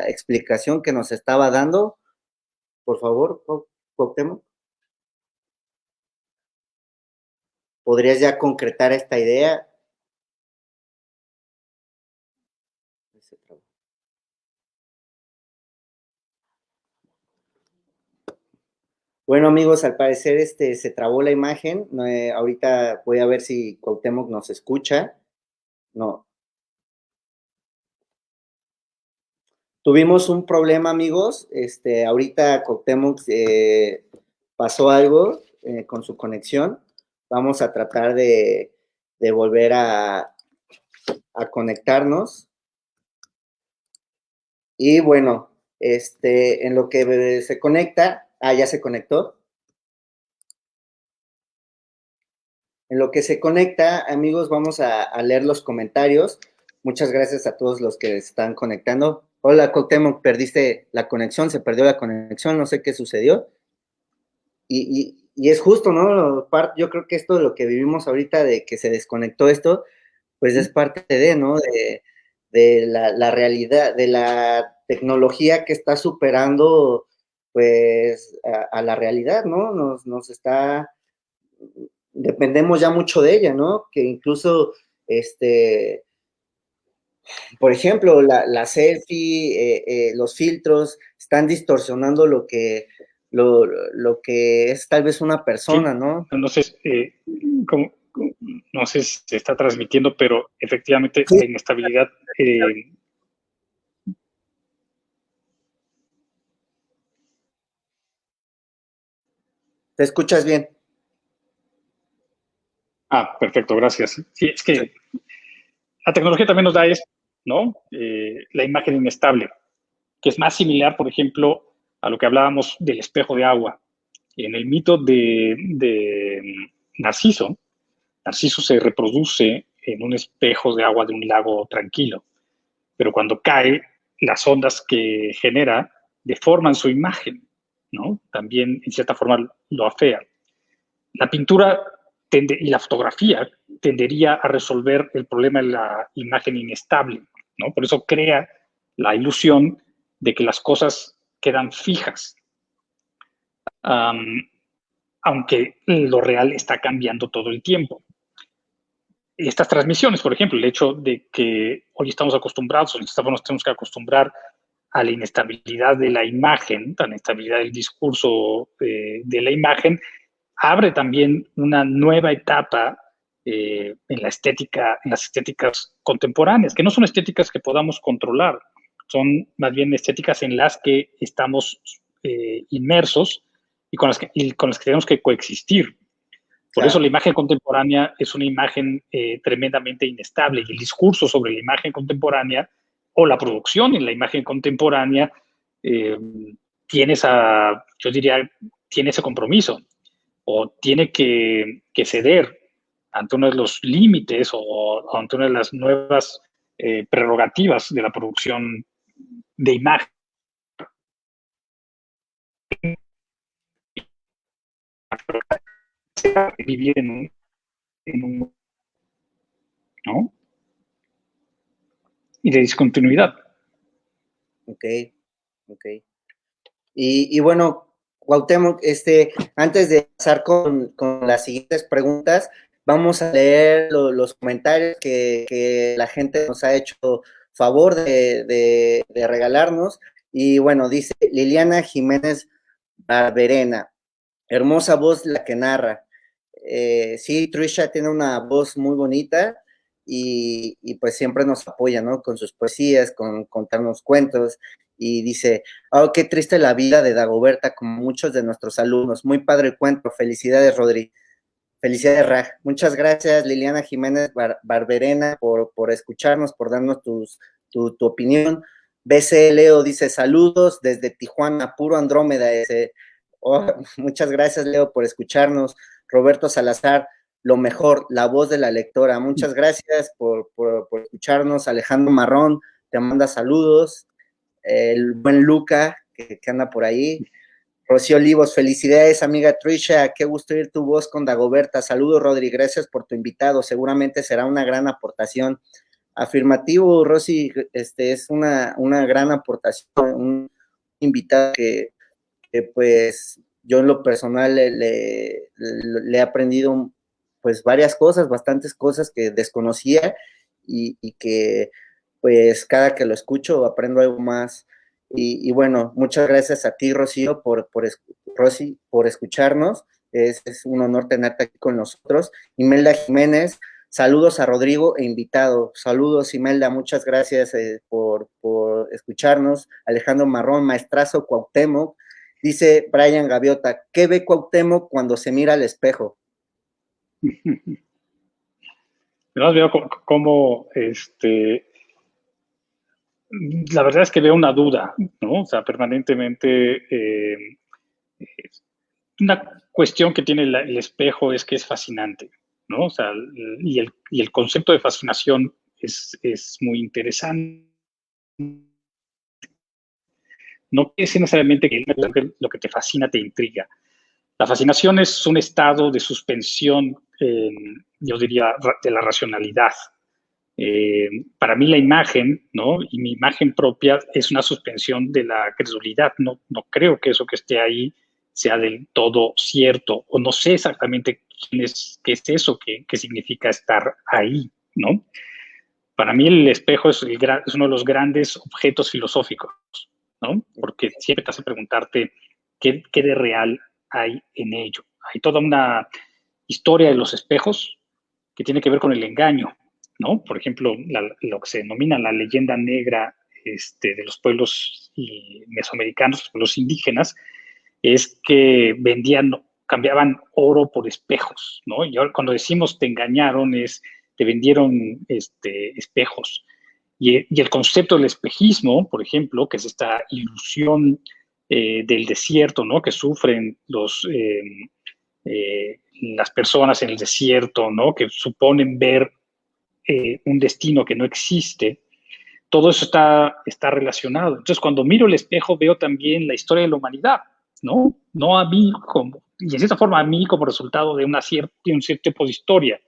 explicación que nos estaba dando. Por favor, Cuauhtémoc. ¿Podrías ya concretar esta idea? Bueno, amigos, al parecer se trabó la imagen. Ahorita voy a ver si Cuauhtémoc nos escucha. No. Tuvimos un problema, amigos. Ahorita Cuauhtémoc pasó algo con su conexión. Vamos a tratar de volver a conectarnos. Y bueno, en lo que se conecta, ya se conectó. En lo que se conecta, amigos, vamos a leer los comentarios. Muchas gracias a todos los que están conectando. Hola, Cuauhtémoc, perdiste la conexión, se perdió la conexión, no sé qué sucedió. Y es justo, ¿no? Yo creo que esto de lo que vivimos ahorita, de que se desconectó esto, pues es parte de, ¿no? De la realidad, de la tecnología que está superando, pues, a la realidad, ¿no? Nos está, dependemos ya mucho de ella, ¿no? Que incluso, por ejemplo, la selfie, los filtros, están distorsionando lo que es tal vez una persona, Sí, ¿no? no sé, no sé si se está transmitiendo, pero efectivamente Sí. la inestabilidad. ¿Te escuchas bien? Perfecto, gracias. Sí, es que la tecnología también nos da esto, ¿no? La imagen inestable, que es más similar, por ejemplo, a lo que hablábamos del espejo de agua. En el mito de Narciso, Narciso se reproduce en un espejo de agua de un lago tranquilo, pero cuando cae, las ondas que genera deforman su imagen, ¿no? También, en cierta forma, lo afean. La pintura y la fotografía tendería a resolver el problema de la imagen inestable, ¿no? Por eso crea la ilusión de que las cosas quedan fijas, aunque lo real está cambiando todo el tiempo. Estas transmisiones, por ejemplo, el hecho de que hoy estamos acostumbrados, o nos tenemos que acostumbrar a la inestabilidad de la imagen, a la inestabilidad del discurso de la imagen, abre también una nueva etapa en la estética, en las estéticas contemporáneas, que no son estéticas que podamos controlar, son más bien estéticas en las que estamos inmersos y con las que tenemos que coexistir. Por eso la imagen contemporánea es una imagen tremendamente inestable, y el discurso sobre la imagen contemporánea o la producción en la imagen contemporánea tiene yo diría, tiene ese compromiso o tiene que ceder ante uno de los límites o ante una de las nuevas prerrogativas de la producción de imagen. Vivir en un, ¿no? Y de discontinuidad. Ok. Y bueno, Cuauhtémoc, antes de pasar con las siguientes preguntas, vamos a leer los comentarios que la gente nos ha hecho favor de regalarnos. Y bueno, dice Liliana Jiménez Barberena, hermosa voz la que narra. Sí, Trisha tiene una voz muy bonita y pues siempre nos apoya, ¿no? Con sus poesías, con contarnos cuentos. Y dice, oh, qué triste la vida de Dagoberta, como muchos de nuestros alumnos. Muy padre el cuento. Felicidades, Rodri. Felicidades, Raj. Muchas gracias, Liliana Jiménez Barberena, por escucharnos, por darnos tu opinión. BC Leo dice, saludos desde Tijuana, puro Andrómeda. Oh, muchas gracias, Leo, por escucharnos. Roberto Salazar, lo mejor, la voz de la lectora. Muchas gracias por escucharnos. Alejandro Marrón, te manda saludos. El buen Luca, que anda por ahí. Rocío Olivos, felicidades, amiga Trisha, qué gusto oír tu voz con Dagoberta. Saludos, Rodri, gracias por tu invitado, seguramente será una gran aportación. Afirmativo, Rosy, es una gran aportación, un invitado que pues yo en lo personal le he aprendido pues varias cosas, bastantes cosas que desconocía y que pues cada que lo escucho aprendo algo más. Y bueno, muchas gracias a ti, Rocío, Rosy, por escucharnos. Es un honor tenerte aquí con nosotros. Imelda Jiménez, saludos a Rodrigo e invitado. Saludos, Imelda, muchas gracias por escucharnos. Alejandro Marrón, maestrazo Cuauhtémoc. Dice Brian Gaviota, ¿qué ve Cuauhtémoc cuando se mira al espejo? Yo veo como la verdad es que veo una duda, ¿no? O sea, permanentemente una cuestión que tiene el espejo es que es fascinante, ¿no? O sea, y el concepto de fascinación es muy interesante. No es necesariamente que lo que te fascina te intriga. La fascinación es un estado de suspensión, yo diría, de la racionalidad. Para mí la imagen, ¿no? Y mi imagen propia es una suspensión de la credulidad. No creo que eso que esté ahí sea del todo cierto, o no sé exactamente qué es eso, qué significa estar ahí, ¿no? Para mí el espejo es uno de los grandes objetos filosóficos, ¿no? Porque siempre te hace preguntarte qué de real hay en ello. Hay toda una historia de los espejos que tiene que ver con el engaño, ¿no? Por ejemplo, lo que se denomina la leyenda negra de los pueblos mesoamericanos, los pueblos indígenas, es que cambiaban oro por espejos, ¿no? Y ahora cuando decimos te engañaron te vendieron espejos. Y el concepto del espejismo, por ejemplo, que es esta ilusión del desierto, ¿no? Que sufren las personas en el desierto, ¿no? Que suponen ver un destino que no existe. Todo eso está relacionado. Entonces, cuando miro el espejo, veo también la historia de la humanidad, ¿no? No a mí y en cierta forma a mí como resultado de un cierto tipo de historia,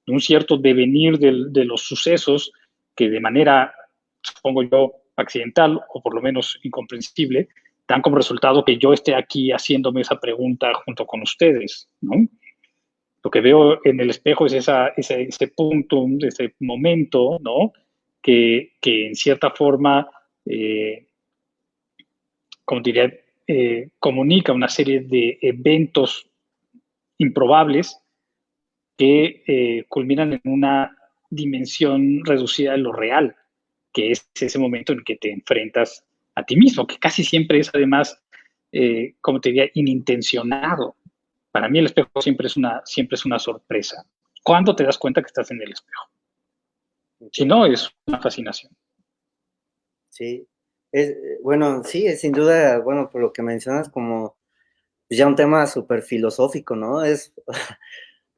de un cierto devenir de los sucesos que de manera, supongo yo, accidental o por lo menos incomprensible, dan como resultado que yo esté aquí haciéndome esa pregunta junto con ustedes, ¿no? Lo que veo en el espejo es ese punto, ese momento, ¿no? Que en cierta forma, como diría, comunica una serie de eventos improbables que culminan en una dimensión reducida de lo real, que es ese momento en que te enfrentas a ti mismo, que casi siempre es además, como te diría, inintencionado. Para mí el espejo siempre es una sorpresa. ¿Cuándo te das cuenta que estás en el espejo? Si no, es una fascinación. Sí, bueno, sí, es sin duda, bueno, por lo que mencionas, como pues ya un tema súper filosófico, ¿no? O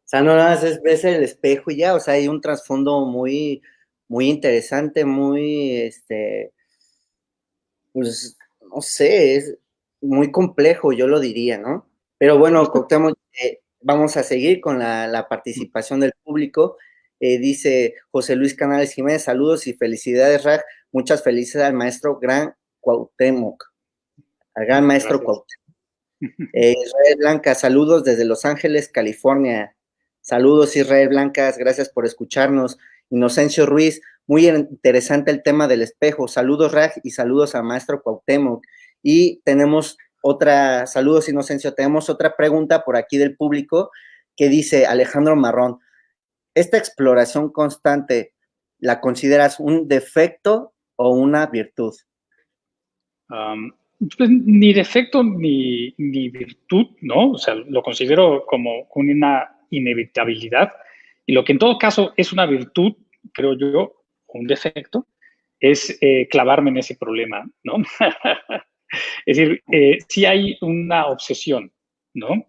sea, no nada más ves el espejo y ya, o sea, hay un trasfondo muy interesante, pues, no sé, es muy complejo, yo lo diría, ¿no? Pero bueno, Cuauhtémoc, vamos a seguir con la participación del público. Dice José Luis Canales Jiménez, saludos y felicidades, Raj. Muchas felicidades al maestro Gran Cuauhtémoc, al gran maestro Cuauhtémoc. Israel Blanca, saludos desde Los Ángeles, California. Saludos, Israel Blancas, gracias por escucharnos. Inocencio Ruiz, muy interesante el tema del espejo. Saludos, Raj, y saludos a maestro Cuauhtémoc. Y tenemos saludos, Inocencio, tenemos otra pregunta por aquí del público que dice Alejandro Marrón, ¿esta exploración constante la consideras un defecto o una virtud? Pues, ni defecto ni virtud, ¿no? O sea, lo considero como una inevitabilidad. Y lo que en todo caso es una virtud, creo yo, un defecto, es clavarme en ese problema, ¿no? Es decir, sí hay una obsesión, ¿no?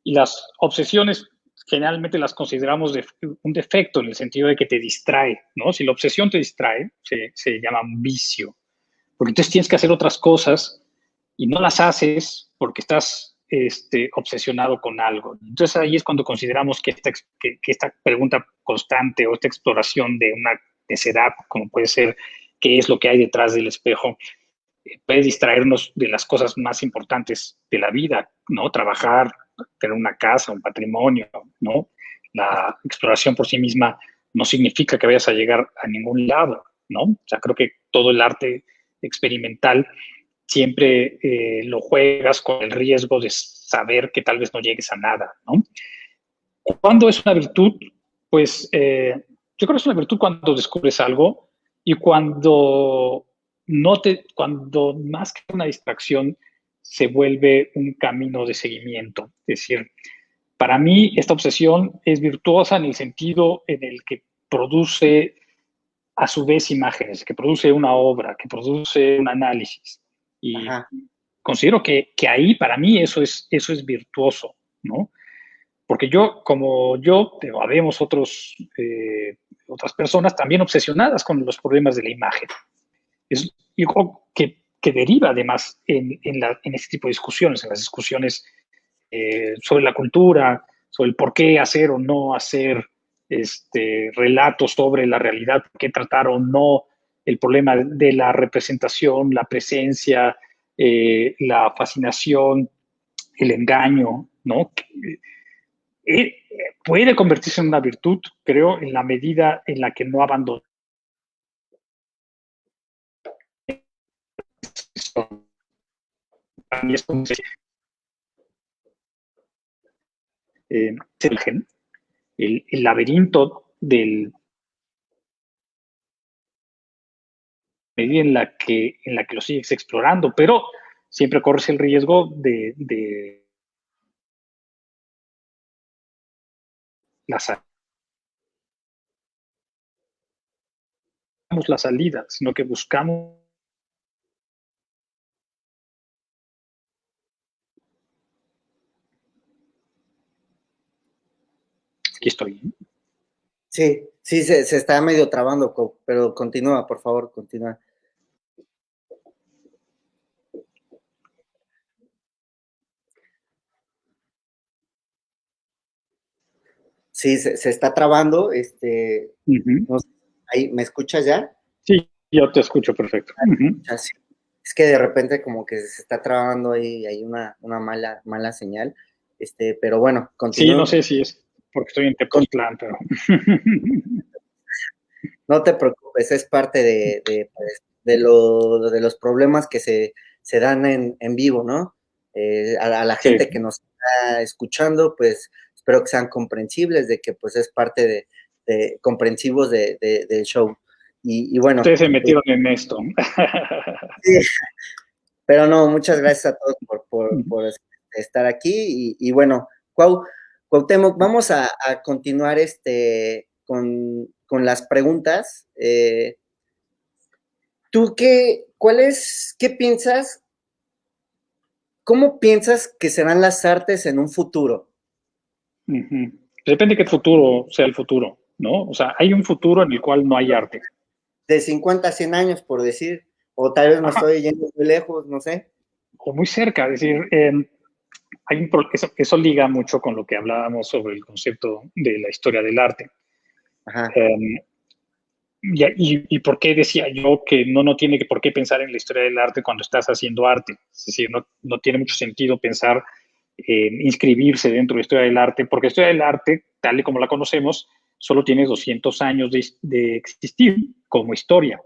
Y las obsesiones generalmente las consideramos un defecto en el sentido de que te distrae, ¿no? Si la obsesión te distrae, se llama un vicio, porque entonces tienes que hacer otras cosas y no las haces porque estás obsesionado con algo. Entonces ahí es cuando consideramos que esta pregunta constante o esta exploración de una necedad, como puede ser qué es lo que hay detrás del espejo, puede distraernos de las cosas más importantes de la vida, ¿no? Trabajar, tener una casa, un patrimonio, ¿no? La exploración por sí misma no significa que vayas a llegar a ningún lado, ¿no? O sea, creo que todo el arte experimental siempre lo juegas con el riesgo de saber que tal vez no llegues a nada, ¿no? ¿Cuándo es una virtud? Pues yo creo que es una virtud cuando descubres algo y cuando más que una distracción se vuelve un camino de seguimiento. Es decir, para mí esta obsesión es virtuosa en el sentido en el que produce a su vez imágenes, que produce una obra, que produce un análisis. Y Ajá. considero que ahí para mí eso es virtuoso, ¿no? Porque como yo, habemos otras personas también obsesionadas con los problemas de la imagen. Es algo que deriva además en este tipo de discusiones, en las discusiones sobre la cultura, sobre el por qué hacer o no hacer relatos sobre la realidad, por qué tratar o no el problema de la representación, la presencia, la fascinación, el engaño, ¿no? Puede convertirse en una virtud, creo, en la medida en la que no abandona. El laberinto del medida en la que lo sigues explorando, pero siempre corres el riesgo de la salida, sino que buscamos. Aquí estoy. Sí, sí, se está medio trabando, pero continúa, por favor, continúa. Sí, se está trabando, no sé, ahí, ¿me escuchas ya? Sí, yo te escucho perfecto. Sí. Es que de repente como que se está trabando ahí, hay una mala señal, pero bueno, Sí, no continúo. sé si es porque estoy en Tepoztlán, pero... No te preocupes, es parte de los problemas que se dan en vivo, ¿no? A la Sí. gente que nos está escuchando, pues espero que sean comprensibles de que pues es parte de comprensivos del show. Y bueno. Ustedes se metieron en esto. Sí, pero no, muchas gracias a todos por estar aquí. Y bueno, Cuauhtémoc, vamos a continuar con las preguntas. ¿Tú qué piensas? ¿Cómo piensas que serán las artes en un futuro? Depende de qué futuro sea el futuro, ¿no? O sea, hay un futuro en el cual no hay arte. De 50 a 100 años, por decir, o tal vez me Ajá. estoy yendo muy lejos, no sé. O muy cerca, es decir, eso liga mucho con lo que hablábamos sobre el concepto de la historia del arte. Ajá. Y por qué decía yo que no tiene por qué pensar en la historia del arte cuando estás haciendo arte. Es decir, no tiene mucho sentido pensar en inscribirse dentro de la historia del arte, porque la historia del arte, tal y como la conocemos, solo tiene 200 años de existir como historia.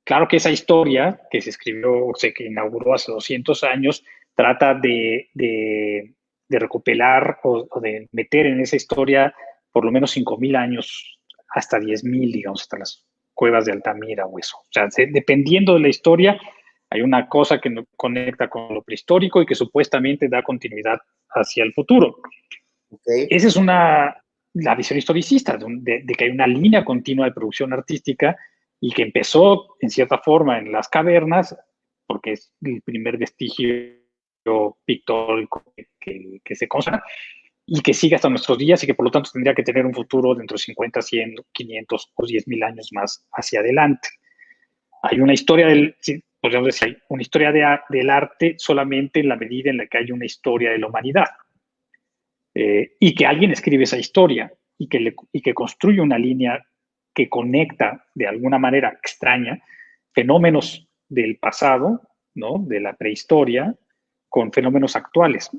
Claro que esa historia que se escribió, o sea, que inauguró hace 200 años, trata de recuperar o de meter en esa historia por lo menos 5.000 años, hasta 10.000, digamos, hasta las cuevas de Altamira o eso. O sea, dependiendo de la historia, hay una cosa que nos conecta con lo prehistórico y que supuestamente da continuidad hacia el futuro. Okay. Esa es la visión historicista, de que hay una línea continua de producción artística y que empezó, en cierta forma, en las cavernas, porque es el primer vestigio pictórico que se conserva, y que sigue hasta nuestros días y que por lo tanto tendría que tener un futuro dentro de 50, 100, 500 o 10.000 años más hacia adelante. Hay una historia podríamos decir, hay una historia del arte solamente en la medida en la que hay una historia de la humanidad. Y que alguien escribe esa historia y que construye una línea que conecta de alguna manera extraña fenómenos del pasado, ¿no? De la prehistoria, con fenómenos actuales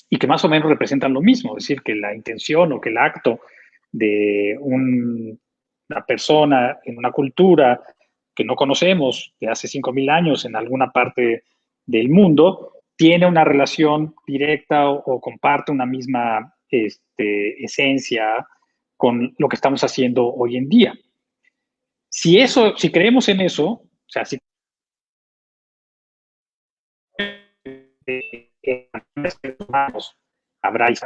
y que más o menos representan lo mismo, es decir, que la intención o que el acto de una persona en una cultura que no conocemos de hace 5.000 años en alguna parte del mundo tiene una relación directa o comparte una misma esencia con lo que estamos haciendo hoy en día. Si creemos en eso, o sea, si humanos habrá el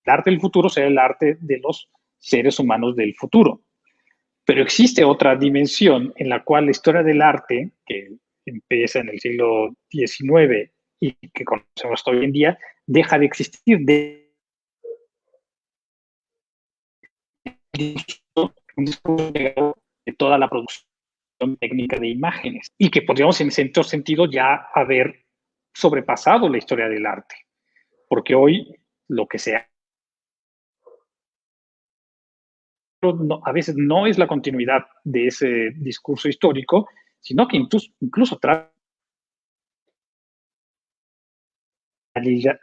arte del futuro será el arte de los seres humanos del futuro. Pero existe otra dimensión en la cual la historia del arte, que empieza en el siglo XIX y que conocemos hasta hoy en día, deja de existir. De toda la producción técnica de imágenes y que podríamos en cierto sentido ya haber sobrepasado la historia del arte, porque hoy lo que se a veces no es la continuidad de ese discurso histórico, sino que incluso trata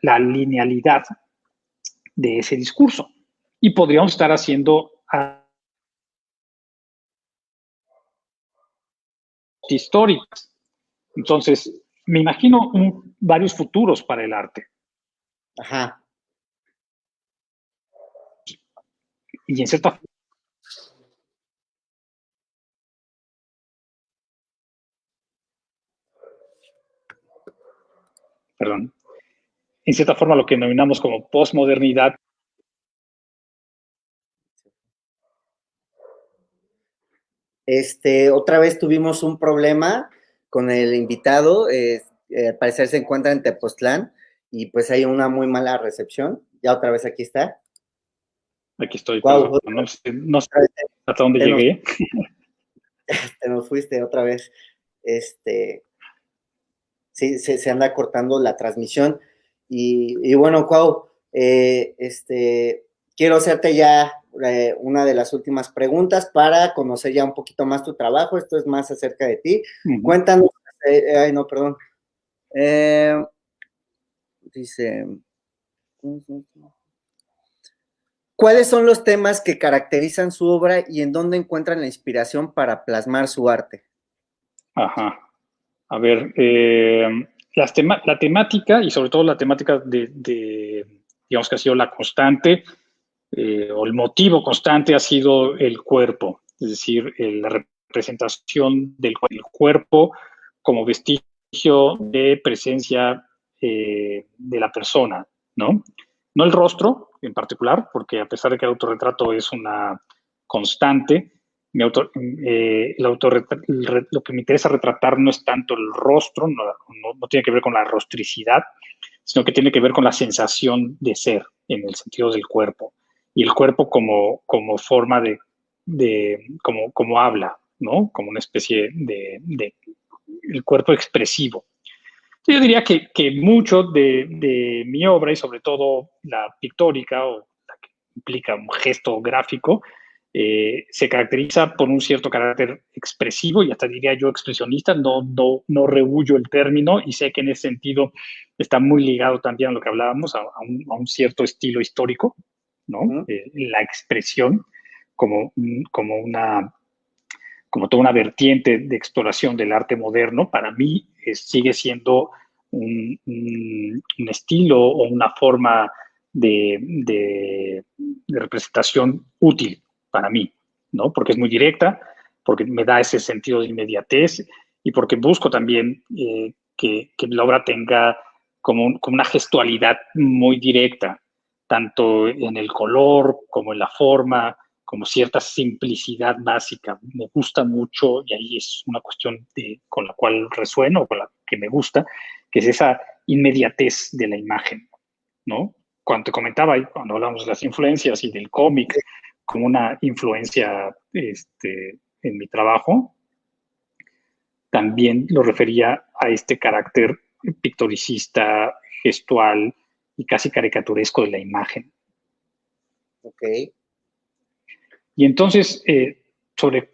la linealidad de ese discurso. Y podríamos estar haciendo históricas. Entonces, me imagino varios futuros para el arte. Ajá. Y en cierta perdón, en cierta forma lo que denominamos como posmodernidad. Otra vez tuvimos un problema con el invitado, al parecer se encuentra en Tepoztlán y pues hay una muy mala recepción. Ya otra vez aquí está. Aquí estoy, Wow, perdón, no sé hasta dónde llegué. Te nos fuiste otra vez. Sí, se anda cortando la transmisión. Y bueno, Cuau, quiero hacerte ya una de las últimas preguntas para conocer ya un poquito más tu trabajo. Esto es más acerca de ti. Cuéntanos, ay, no, perdón. Dice, ¿cuáles son los temas que caracterizan su obra y en dónde encuentran la inspiración para plasmar su arte? Ajá. A ver, la temática y sobre todo la temática digamos que ha sido la constante o el motivo constante ha sido el cuerpo, es decir, la representación del cuerpo como vestigio de presencia de la persona, ¿no? No el rostro en particular, porque a pesar de que el autorretrato es una constante, lo que me interesa retratar no es tanto el rostro, no tiene que ver con la rostricidad, sino que tiene que ver con la sensación de ser en el sentido del cuerpo. Y el cuerpo como forma como habla, ¿no? Como una especie de el cuerpo expresivo. Yo diría que mucho de mi obra y sobre todo la pictórica o la que implica un gesto gráfico se caracteriza por un cierto carácter expresivo y hasta diría yo expresionista, no rehuyo el término y sé que en ese sentido está muy ligado también a lo que hablábamos, a un cierto estilo histórico, ¿no? La expresión como toda una vertiente de exploración del arte moderno, para mí sigue siendo un estilo o una forma de representación útil para mí, ¿no? Porque es muy directa, porque me da ese sentido de inmediatez y porque busco también que la obra tenga como una gestualidad muy directa, tanto en el color como en la forma, como cierta simplicidad básica. Me gusta mucho, y ahí es una cuestión con la cual resueno, con la que me gusta, que es esa inmediatez de la imagen, ¿no? Cuando te comentaba, cuando hablamos de las influencias y del cómic como una influencia en mi trabajo, también lo refería a este carácter pictoricista, gestual y casi caricaturesco de la imagen. Ok. Y entonces, sobre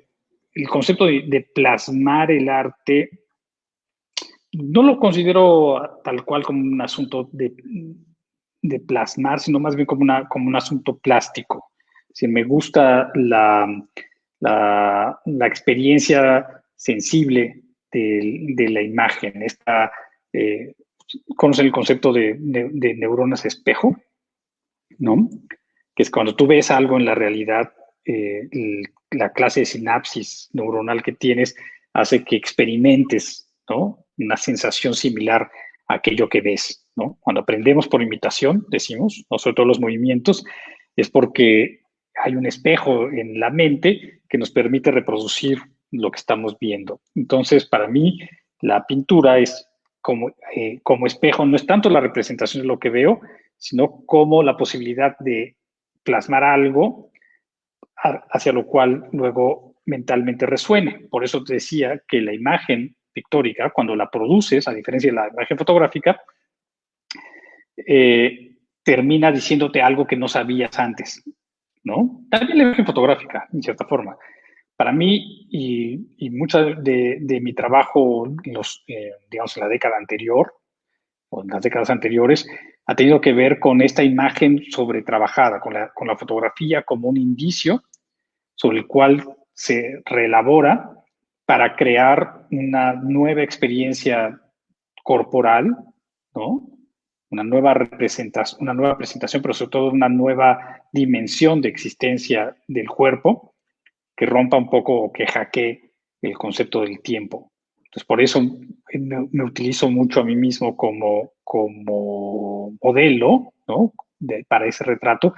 el concepto de plasmar el arte, no lo considero tal cual como un asunto de plasmar, sino más bien como un asunto plástico. Si me gusta la experiencia sensible de la imagen, ¿conocen el concepto de neuronas espejo? ¿No? Que es cuando tú ves algo en la realidad, la clase de sinapsis neuronal que tienes hace que experimentes, ¿no? Una sensación similar a aquello que ves, ¿no? Cuando aprendemos por imitación, decimos, ¿no? Sobre todo los movimientos, es porque hay un espejo en la mente que nos permite reproducir lo que estamos viendo. Entonces, para mí, la pintura es como espejo, no es tanto la representación de lo que veo, sino como la posibilidad de plasmar algo hacia lo cual luego mentalmente resuene. Por eso te decía que la imagen pictórica, cuando la produces, a diferencia de la imagen fotográfica, termina diciéndote algo que no sabías antes, ¿no? También la imagen fotográfica, en cierta forma. Para mí, y mucha de mi trabajo, digamos, en la década anterior, o en las décadas anteriores, ha tenido que ver con esta imagen sobretrabajada, con la fotografía como un indicio sobre el cual se reelabora para crear una nueva experiencia corporal, ¿no? Una nueva presentación, pero sobre todo una nueva dimensión de existencia del cuerpo que rompa un poco o que hackee el concepto del tiempo. Entonces, por eso me utilizo mucho a mí mismo como modelo, ¿no? Para ese retrato,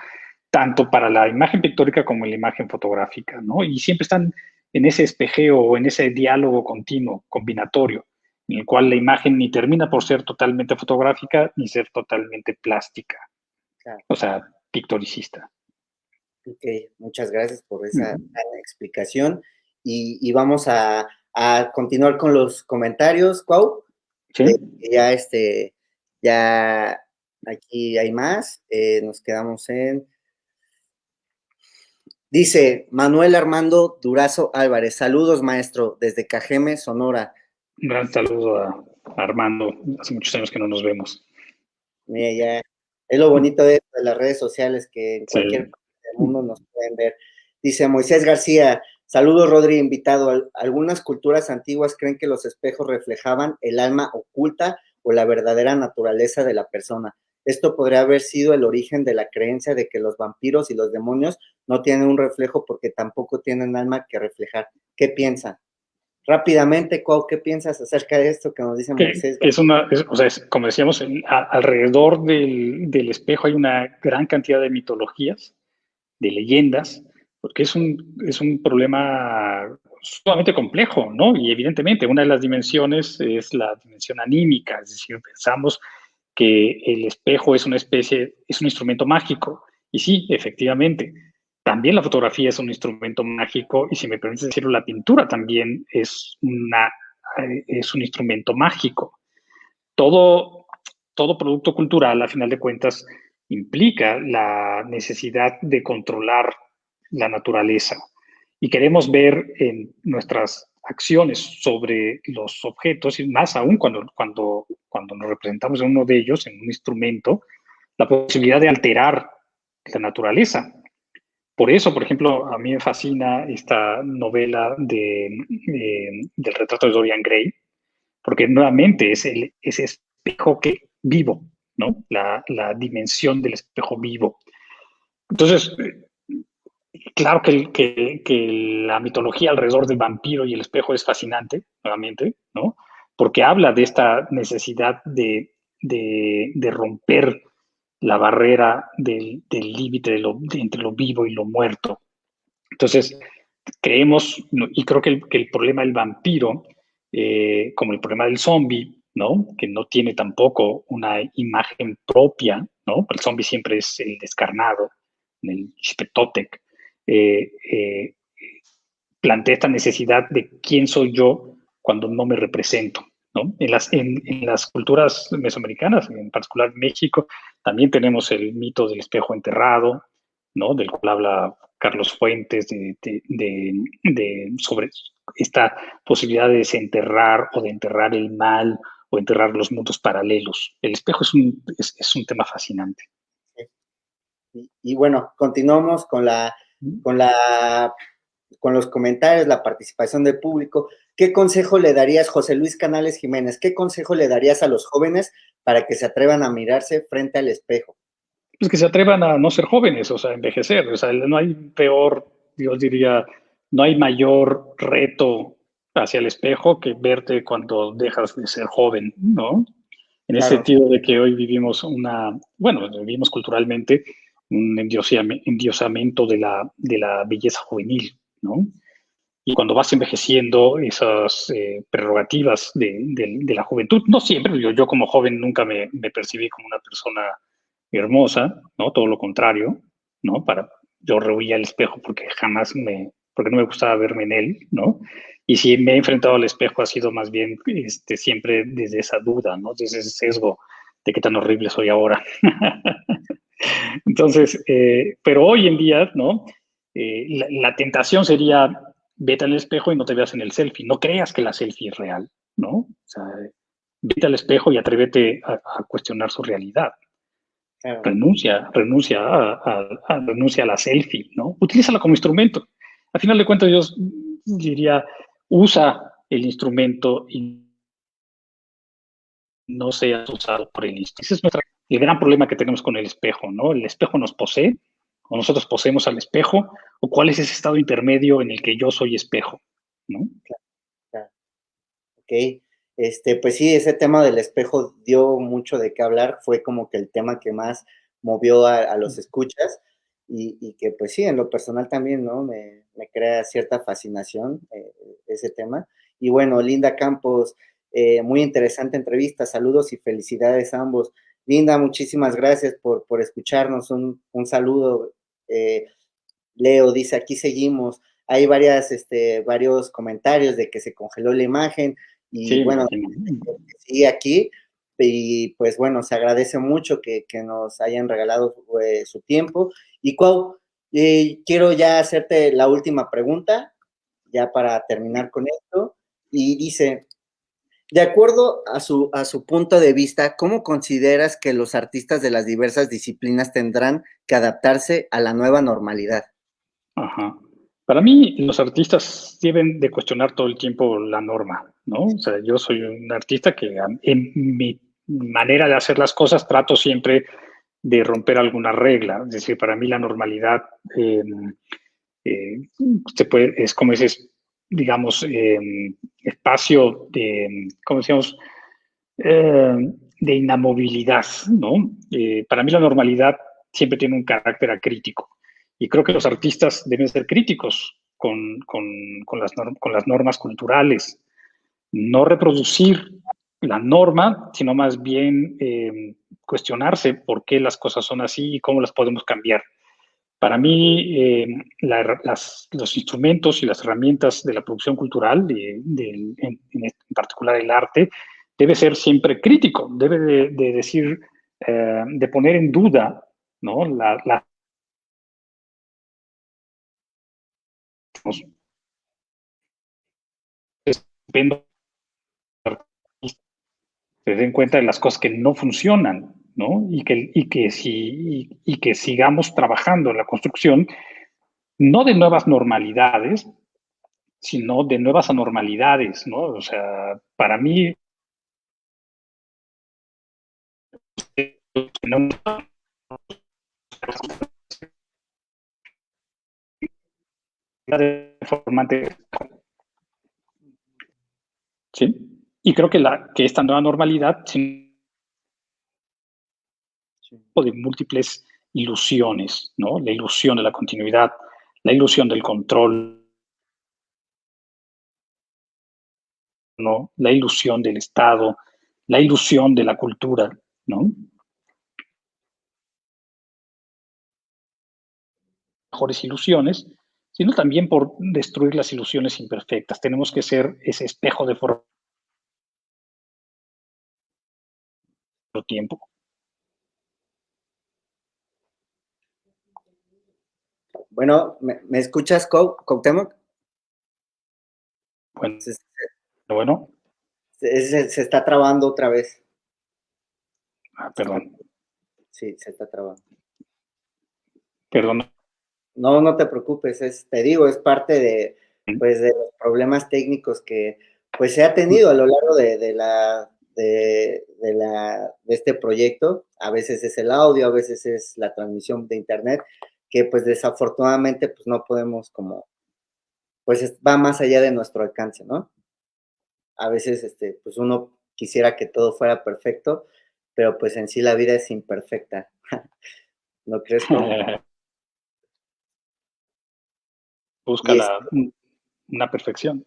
tanto para la imagen pictórica como en la imagen fotográfica, ¿no? Y siempre están en ese espejeo o en ese diálogo continuo, combinatorio, en el cual la imagen ni termina por ser totalmente fotográfica ni ser totalmente plástica, Claro. o sea, pictoricista. Ok, muchas gracias por esa explicación. Y vamos a continuar con los comentarios, Cuau. ¿Sí? Ya aquí hay más. Nos quedamos en. Dice Manuel Armando Durazo Álvarez. Saludos, maestro, desde Cajeme, Sonora. Un gran saludo a Armando. Hace muchos años que no nos vemos. Mira, ya es lo bonito de las redes sociales, que en cualquier Sí. parte del mundo nos pueden ver. Dice Moisés García, saludos Rodri, invitado. Algunas culturas antiguas creen que los espejos reflejaban el alma oculta o la verdadera naturaleza de la persona. Esto podría haber sido el origen de la creencia de que los vampiros y los demonios no tienen un reflejo porque tampoco tienen alma que reflejar. ¿Qué piensan? Rápidamente, Cuau, ¿qué piensas acerca de esto que nos dice Moisés? Que o sea, como decíamos, alrededor del espejo hay una gran cantidad de mitologías, de leyendas, porque es un problema sumamente complejo, ¿no? Y evidentemente una de las dimensiones es la dimensión anímica, es decir, pensamos que el espejo es es un instrumento mágico. Y sí, efectivamente, también la fotografía es un instrumento mágico y si me permites decirlo, la pintura también es un instrumento mágico. Todo producto cultural, a final de cuentas, implica la necesidad de controlar la naturaleza. Y queremos ver en nuestras acciones sobre los objetos, y más aún cuando nos representamos en uno de ellos, en un instrumento, la posibilidad de alterar la naturaleza. Por eso, por ejemplo, a mí me fascina esta novela del retrato de Dorian Gray, porque nuevamente es ese espejo vivo, ¿no? La dimensión del espejo vivo. Entonces, claro que la mitología alrededor del vampiro y el espejo es fascinante, nuevamente, ¿no? Porque habla de esta necesidad de romper la barrera del límite entre lo vivo y lo muerto. Entonces, creemos, y creo que el problema del vampiro, como el problema del zombie, ¿no? Que no tiene tampoco una imagen propia, ¿no? El zombie siempre es el descarnado, el Chipetotec. Plantea esta necesidad de quién soy yo cuando no me represento, ¿no? En las culturas mesoamericanas, en particular México, también tenemos el mito del espejo enterrado, ¿no? Del cual habla Carlos Fuentes, sobre esta posibilidad de desenterrar o de enterrar el mal o enterrar los mundos paralelos. El espejo es un tema fascinante. Y bueno, continuamos con los comentarios, la participación del público. ¿Qué consejo le darías, José Luis Canales Jiménez, qué consejo le darías a los jóvenes para que se atrevan a mirarse frente al espejo? Pues que se atrevan a no ser jóvenes, o sea, envejecer. O sea, no hay peor, yo diría, no hay mayor reto hacia el espejo que verte cuando dejas de ser joven, ¿no? En ese Claro. sentido de que hoy vivimos vivimos culturalmente un endiosamiento de la belleza juvenil, ¿no? Y cuando vas envejeciendo, esas prerrogativas de la juventud, no siempre, yo como joven nunca me percibí como una persona hermosa, ¿no? Todo lo contrario, ¿no? Yo rehuía el espejo porque porque no me gustaba verme en él, ¿no? Y si me he enfrentado al espejo ha sido más bien siempre desde esa duda, ¿no? Desde ese sesgo de qué tan horrible soy ahora. Entonces, pero hoy en día, ¿no? La tentación sería, vete al espejo y no te veas en el selfie. No creas que la selfie es real, ¿no? O sea, vete al espejo y atrévete a cuestionar su realidad. Claro. Renuncia a la selfie, ¿no? Utilízala como instrumento. Al final de cuentas, yo diría, usa el instrumento y no seas usado por el instrumento. Ese es el gran problema que tenemos con el espejo, ¿no? El espejo nos posee, o nosotros poseemos al espejo, o cuál es ese estado intermedio en el que yo soy espejo, ¿no? Claro. Ok. Pues sí, ese tema del espejo dio mucho de qué hablar, fue como que el tema que más movió a los escuchas y que pues sí, en lo personal también, ¿no? Me crea cierta fascinación ese tema. Y bueno, Linda Campos, muy interesante entrevista, saludos y felicidades a ambos. Linda, muchísimas gracias por escucharnos, un saludo. Leo dice, aquí seguimos. Hay varios comentarios de que se congeló la imagen y Sí, me bueno, imagino. sí, aquí. Y pues bueno, se agradece mucho que nos hayan regalado su tiempo. Y Cuau, quiero ya hacerte la última pregunta, ya para terminar con esto. Y dice, de acuerdo a su punto de vista, ¿cómo consideras que los artistas de las diversas disciplinas tendrán que adaptarse a la nueva normalidad? Ajá. Para mí, los artistas deben de cuestionar todo el tiempo la norma, ¿no? O sea, yo soy un artista que en mi manera de hacer las cosas trato siempre de romper alguna regla. Es decir, para mí la normalidad eh, es como ese, digamos, espacio de, ¿cómo decíamos? De inamovilidad, ¿no? Para mí la normalidad siempre tiene un carácter acrítico y creo que los artistas deben ser críticos con las normas culturales, no reproducir la norma, sino más bien cuestionarse por qué las cosas son así y cómo las podemos cambiar. Para mí, los instrumentos y las herramientas de la producción cultural, en particular el arte, debe ser siempre crítico, debe de decir, de poner en duda, ¿no? Se den cuenta de las cosas que no funcionan, ¿no? Y que sigamos trabajando en la construcción, no de nuevas normalidades, sino de nuevas anormalidades, ¿no? O sea, para mí, ¿sí? Y creo que esta nueva normalidad, de múltiples ilusiones, ¿no? La ilusión de la continuidad, la ilusión del control, ¿no? La ilusión del Estado, la ilusión de la cultura, ¿no? Mejores ilusiones, sino también por destruir las ilusiones imperfectas. Tenemos que ser ese espejo de forma tiempo. Bueno, ¿me escuchas, Cuauhtémoc? Bueno. Se está trabando otra vez. Perdón. Sí, se está trabando. Perdón. No, no te preocupes, te digo, es parte de, pues, de los problemas técnicos que, pues, se ha tenido a lo largo de este proyecto. A veces es el audio, a veces es la transmisión de internet, que, pues, desafortunadamente, pues, no podemos pues, va más allá de nuestro alcance, ¿no? A veces, pues, uno quisiera que todo fuera perfecto, pero, pues, en sí la vida es imperfecta. ¿No crees, Clau? Busca una perfección.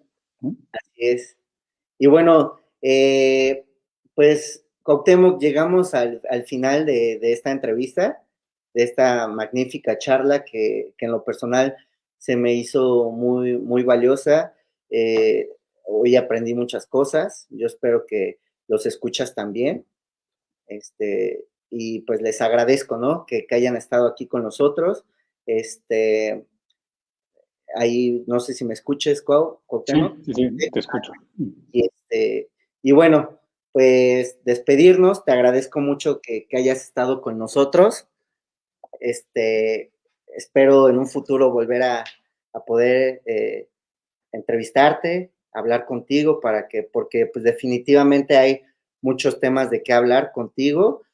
Así es. Y bueno, pues, Cuauhtémoc, llegamos al final de esta entrevista, de esta magnífica charla que en lo personal se me hizo muy, muy valiosa. Hoy aprendí muchas cosas. Yo espero que los escuchas también. Y pues les agradezco, ¿no? Que hayan estado aquí con nosotros. Ahí, no sé si me escuches, Cuauhtémoc. Sí, te escucho. Y bueno, pues despedirnos, te agradezco mucho que hayas estado con nosotros. Espero en un futuro volver a poder entrevistarte, hablar contigo porque pues definitivamente hay muchos temas de qué hablar contigo,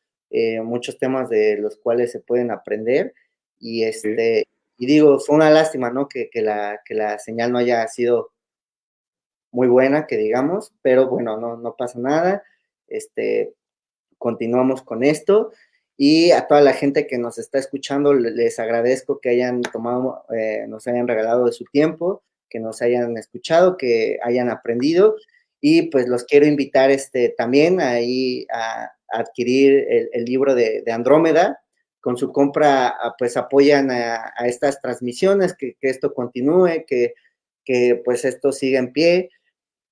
muchos temas de los cuales se pueden aprender y y digo, fue una lástima, ¿no? Que la señal no haya sido muy buena, que digamos, pero bueno, no pasa nada. Continuamos con esto y a toda la gente que nos está escuchando les agradezco que hayan tomado, nos hayan regalado de su tiempo, que nos hayan escuchado, que hayan aprendido y pues los quiero invitar también ahí a adquirir el libro de Andrómeda. Con su compra pues apoyan a estas transmisiones, que esto continúe, que pues esto siga en pie.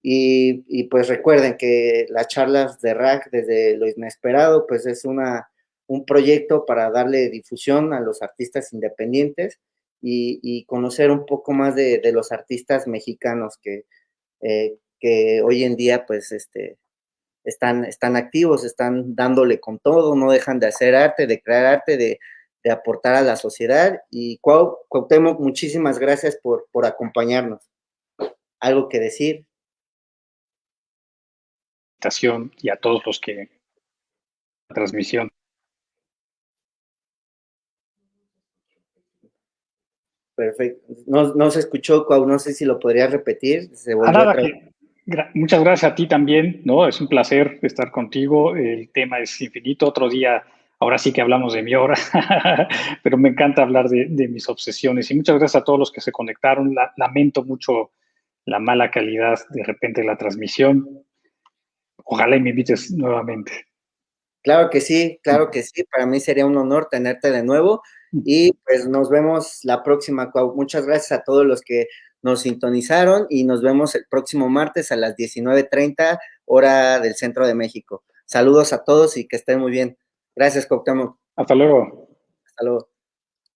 Y pues recuerden que las charlas de RAC desde lo inesperado, pues es un proyecto para darle difusión a los artistas independientes y conocer un poco más de los artistas mexicanos que hoy en día pues están activos, están dándole con todo, no dejan de hacer arte, de crear arte, de aportar a la sociedad. Y Cuauhtémoc, muchísimas gracias por acompañarnos. ¿Algo que decir? Y a todos los que la transmisión. Perfecto. No se escuchó, Cuau, no sé si lo podrías repetir. Se volvió Nada, otra vez. muchas gracias a ti también, ¿no? Es un placer estar contigo. El tema es infinito. Otro día, ahora sí que hablamos de mi obra, pero me encanta hablar de mis obsesiones. Y muchas gracias a todos los que se conectaron. Lamento mucho la mala calidad de repente de la transmisión. Ojalá y me invites nuevamente. Claro que sí, claro que sí. Para mí sería un honor tenerte de nuevo. Y pues nos vemos la próxima, Cuau. Muchas gracias a todos los que nos sintonizaron y nos vemos el próximo martes a las 19:30, hora del Centro de México. Saludos a todos y que estén muy bien. Gracias, Cuauhtémoc. Hasta luego. Hasta luego.